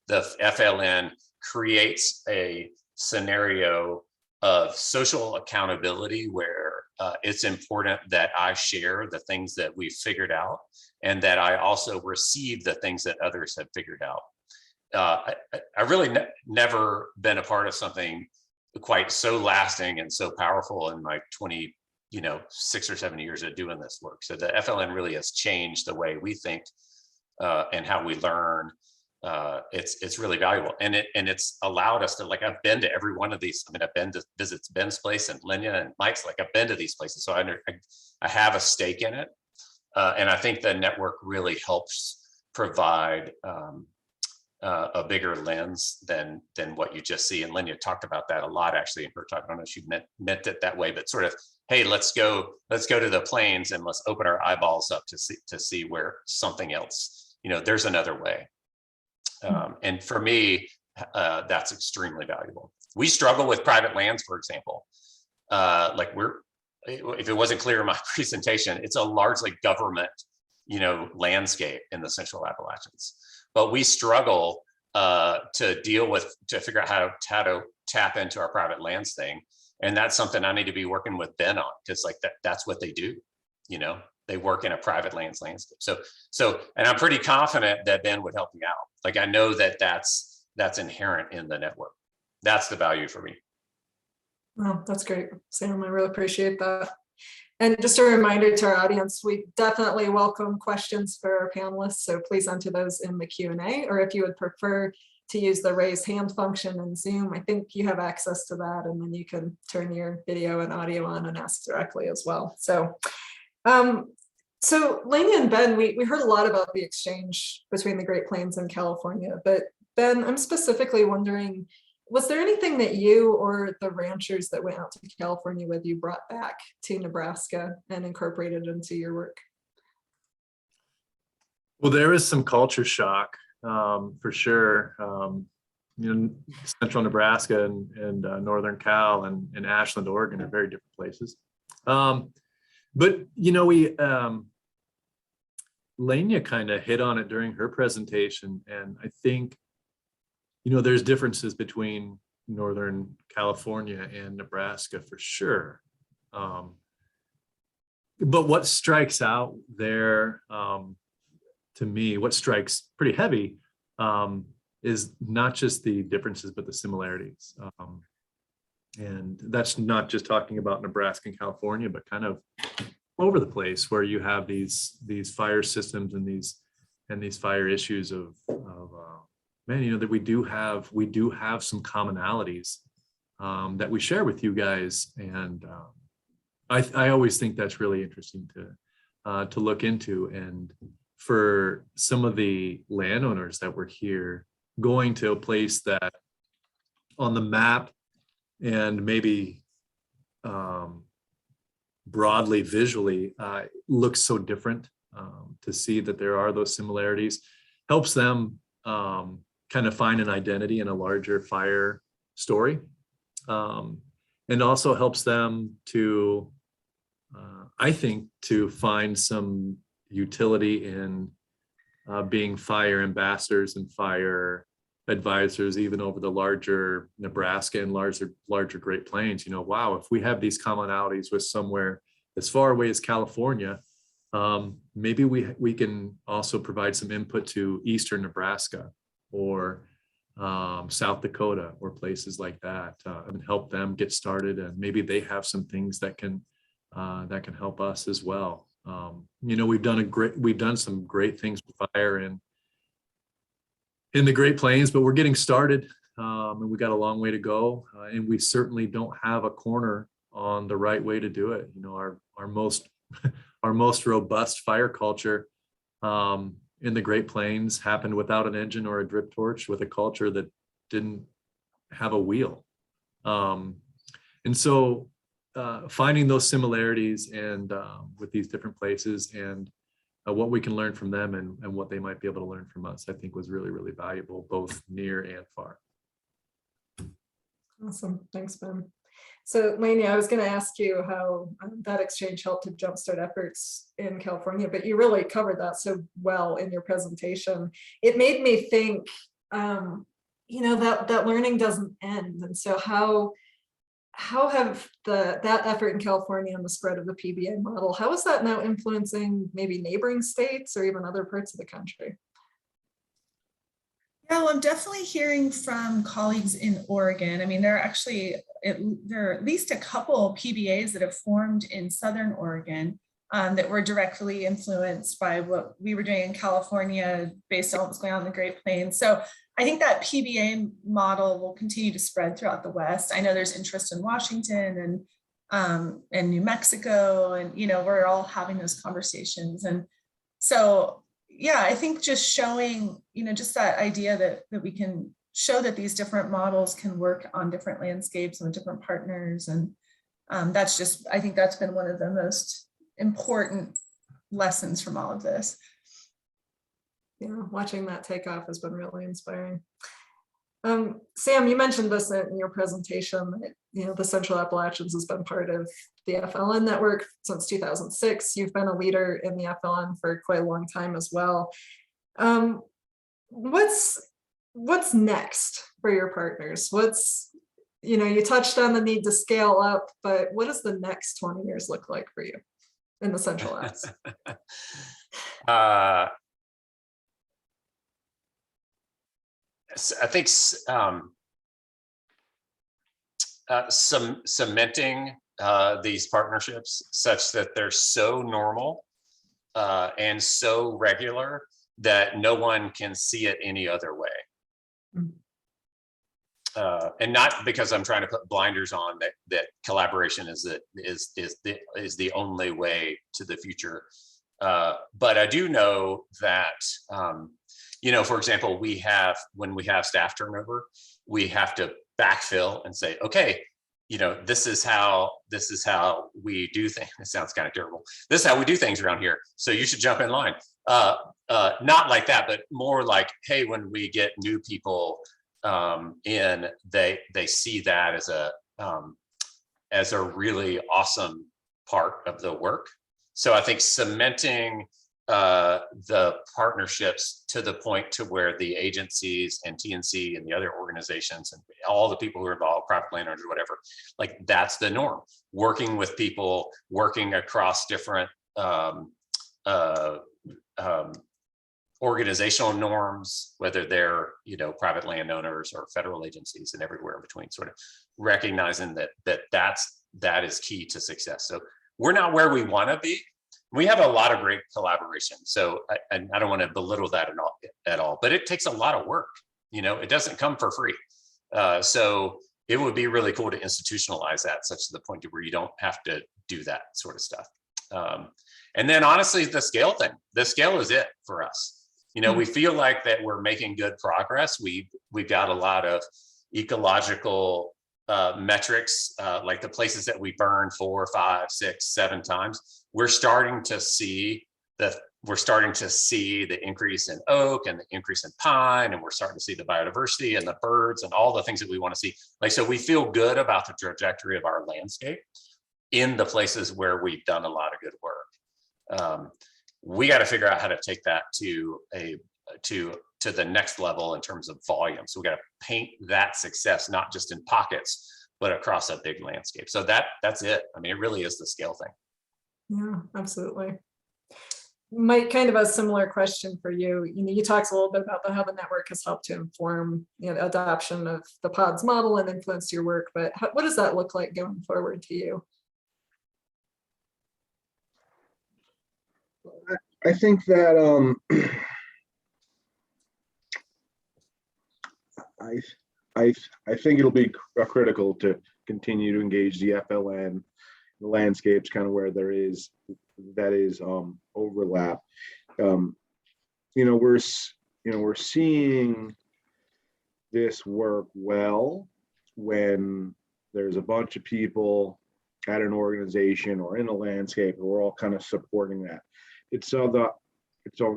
The FLN creates a scenario of social accountability where it's important that I share the things that we've figured out and that I also receive the things that others have figured out. I really never been a part of something quite so lasting and so powerful in my 6 or 7 years of doing this work. So the FLN really has changed the way we think and how we learn. It's really valuable, and it's allowed us to, like, I've been to every one of these. I mean, I've been to visit Ben's place and Lenya and Mike's. Like, I've been to these places, so I have a stake in it. And I think the network really helps provide a bigger lens than what you just see. And Lenya talked about that a lot, actually, in her talk. I don't know if she meant it that way, but sort of, hey, let's go to the plains and let's open our eyeballs up to see where something else, there's another way. And for me, that's extremely valuable. We struggle with private lands, for example. If it wasn't clear in my presentation, it's a largely government, landscape in the Central Appalachians. But we struggle to figure out how to tap into our private lands thing. And that's something I need to be working with Ben on, because that's what they do. They work in a private lands landscape. So, and I'm pretty confident that Ben would help me out. I know that's inherent in the network. That's the value for me. Well, that's great, Sam. I really appreciate that. And just a reminder to our audience, we definitely welcome questions for our panelists. So please enter those in the Q&A, or if you would prefer to use the raise hand function in Zoom, I think you have access to that, and then you can turn your video and audio on and ask directly as well. So, Lenya and Ben, we heard a lot about the exchange between the Great Plains and California, but Ben, I'm specifically wondering, was there anything that you or the ranchers that went out to California with you brought back to Nebraska and incorporated into your work? Well, there is some culture shock, for sure. Central Nebraska and Northern Cal and Ashland, Oregon are very different places. But Lenya kind of hit on it during her presentation, and I think there's differences between Northern California and Nebraska for sure. But what strikes out there, to me, what strikes pretty heavy is not just the differences, but the similarities. And that's not just talking about Nebraska and California, but kind of over the place, where you have these fire systems and these fire issues of man, that we do have some commonalities that we share with you guys, and I always think that's really interesting to look into. And for some of the landowners that were here, going to a place that on the map and maybe broadly visually looks so different, to see that there are those similarities helps them kind of find an identity in a larger fire story, and also helps them to, I think, to find some utility in being fire ambassadors and fire advisors, even over the larger Nebraska and larger Great Plains. Wow, if we have these commonalities with somewhere as far away as California, maybe we can also provide some input to Eastern Nebraska or South Dakota or places like that, and help them get started. And maybe they have some things that can help us as well. We've done some great things with fire in the Great Plains, but we're getting started, and we got a long way to go. And we certainly don't have a corner on the right way to do it. Our most robust fire culture in the Great Plains happened without an engine or a drip torch, with a culture that didn't have a wheel. And so finding those similarities and with these different places, and what we can learn from them and what they might be able to learn from us, I think was really, really valuable, both near and far. Awesome. Thanks, Ben. So Lenya, I was going to ask you how that exchange helped to jumpstart efforts in California, but you really covered that so well in your presentation. It made me think, that learning doesn't end. And so how have that effort in California and the spread of the PBA model, how is that now influencing maybe neighboring states or even other parts of the country? Yeah, well, I'm definitely hearing from colleagues in Oregon. I mean, there are at least a couple PBAs that have formed in Southern Oregon that were directly influenced by what we were doing in California based on what was going on in the Great Plains. So I think that PBA model will continue to spread throughout the West. I know there's interest in Washington and New Mexico, and we're all having those conversations. And so, yeah, I think just showing, just that idea that we can show that these different models can work on different landscapes and with different partners. And that's just, I think that's been one of the most important lessons from all of this. Yeah, watching that take off has been really inspiring. Sam, you mentioned this in your presentation, that, the Central Appalachians has been part of the FLN network since 2006. You've been a leader in the FLN for quite a long time as well. What's next for your partners? You touched on the need to scale up, but what does the next 20 years look like for you in the Central Apps? I think cementing these partnerships such that they're so normal and so regular that no one can see it any other way. And not because I'm trying to put blinders on that collaboration is the only way to the future. But I do know that, for example, when we have staff turnover, we have to backfill and say, okay, this is how we do things. It sounds kind of terrible. This is how we do things around here. So you should jump in line. Not like that, but more like, hey, when we get new people in, they see that as a really awesome part of the work. So I think cementing the partnerships to the point to where the agencies and TNC and the other organizations and all the people who are involved, private landowners or whatever, like that's the norm. Working with people, working across different organizational norms, whether they're private landowners or federal agencies and everywhere in between, sort of recognizing that is key to success. So we're not where we want to be. We have a lot of great collaboration. So I don't want to belittle that at all, but it takes a lot of work. It doesn't come for free. So it would be really cool to institutionalize that such to the point to where you don't have to do that sort of stuff. And then honestly, the scale is it for us. We feel like that we're making good progress. We've got a lot of ecological metrics, like the places that we burn 4, 5, 6, 7 times. We're starting to see the increase in oak and the increase in pine, and we're starting to see the biodiversity and the birds and all the things that we want to see. So we feel good about the trajectory of our landscape in the places where we've done a lot of good work. We got to figure out how to take that to the next level in terms of volume. So we got to paint that success, not just in pockets, but across a big landscape. So that's it. I mean, it really is the scale thing. Yeah, absolutely. Mike, kind of a similar question for you. You talked a little bit about how the network has helped to inform adoption of the PODS model and influence your work, but what does that look like going forward to you? I think that I think it'll be critical to continue to engage the FLN, the landscapes kind of where there is overlap. We're seeing this work well when there's a bunch of people at an organization or in a landscape, and we're all kind of supporting that. It's all the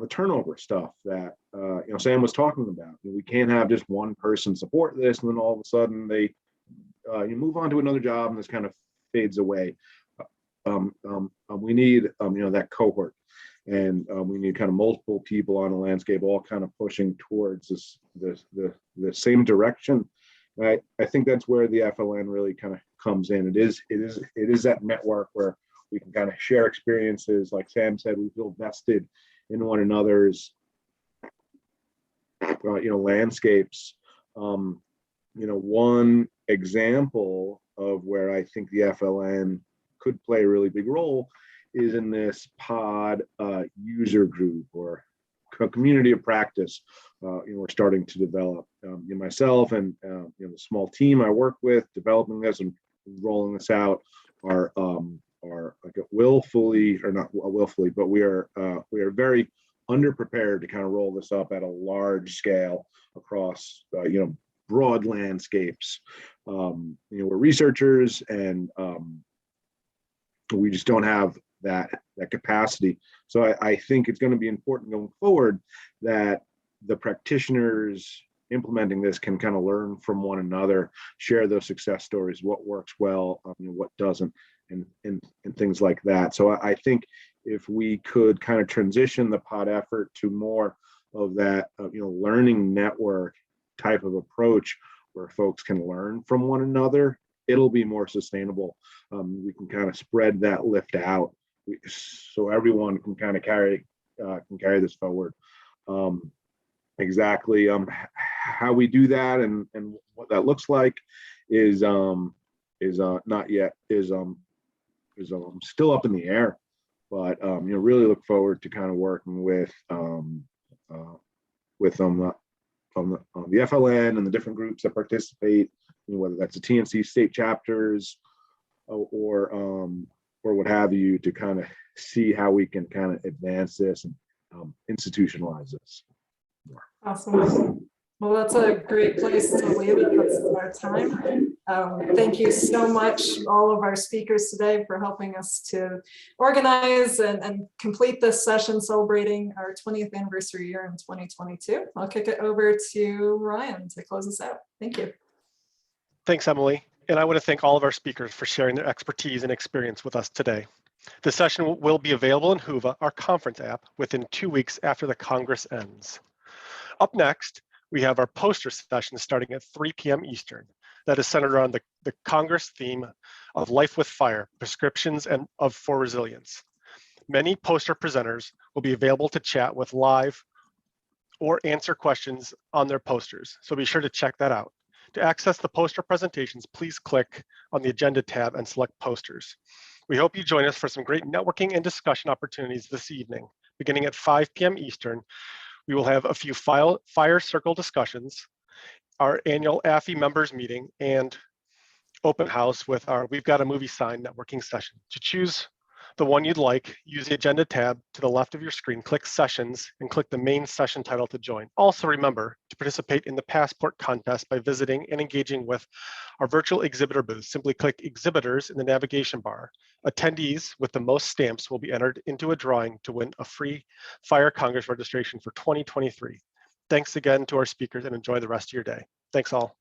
turnover stuff that Sam was talking about. We can't have just one person support this and then all of a sudden they you move on to another job and this kind of fades away. We need that cohort, and we need kind of multiple people on a landscape all kind of pushing towards the same direction. I think that's where the FLN really kind of comes in. It is that network where we can kind of share experiences. Like Sam said, we feel vested in one another's landscapes. One example of where I think the FLN could play a really big role is in this pod user group or community of practice. We're starting to develop. Myself and the small team I work with developing this and rolling this out like willfully, or not willfully, but we are very underprepared to kind of roll this up at a large scale across broad landscapes. We're researchers, and we just don't have that capacity. So I think it's going to be important going forward that the practitioners implementing this can kind of learn from one another, share those success stories, what works well, what doesn't, and things like that. So I think if we could kind of transition the pod effort to more of that learning network type of approach where folks can learn from one another, it'll be more sustainable. We can kind of spread that lift out so everyone can kind of carry this forward. Exactly how we do that and what that looks like is not yet is still up in the air, but really look forward to kind of working with the FLN and the different groups that participate, whether that's the TNC state chapters or what have you, to kind of see how we can kind of advance this and institutionalize this. Awesome. Well, that's a great place to leave it. That's our time. Thank you so much, all of our speakers today, for helping us to organize and complete this session celebrating our 20th anniversary year in 2022. I'll kick it over to Ryan to close us out. Thank you. Thanks, Emily. And I want to thank all of our speakers for sharing their expertise and experience with us today. The session will be available in Whova, our conference app, within 2 weeks after the Congress ends. Up next, we have our poster session starting at 3 p.m. Eastern. That is centered around the Congress theme of Life with Fire, Prescriptions for Resilience. Many poster presenters will be available to chat with live or answer questions on their posters, so be sure to check that out. To access the poster presentations, please click on the agenda tab and select posters. We hope you join us for some great networking and discussion opportunities this evening. Beginning at 5 p.m. Eastern, we will have a few fire circle discussions, our annual AFI members meeting, and open house with our We've Got a Movie Sign networking session. To choose the one you'd like, use the agenda tab to the left of your screen, click sessions, and click the main session title to join. Also remember to participate in the passport contest by visiting and engaging with our virtual exhibitor booth. Simply click exhibitors in the navigation bar. Attendees with the most stamps will be entered into a drawing to win a free Fire Congress registration for 2023. Thanks again to our speakers and enjoy the rest of your day. Thanks all.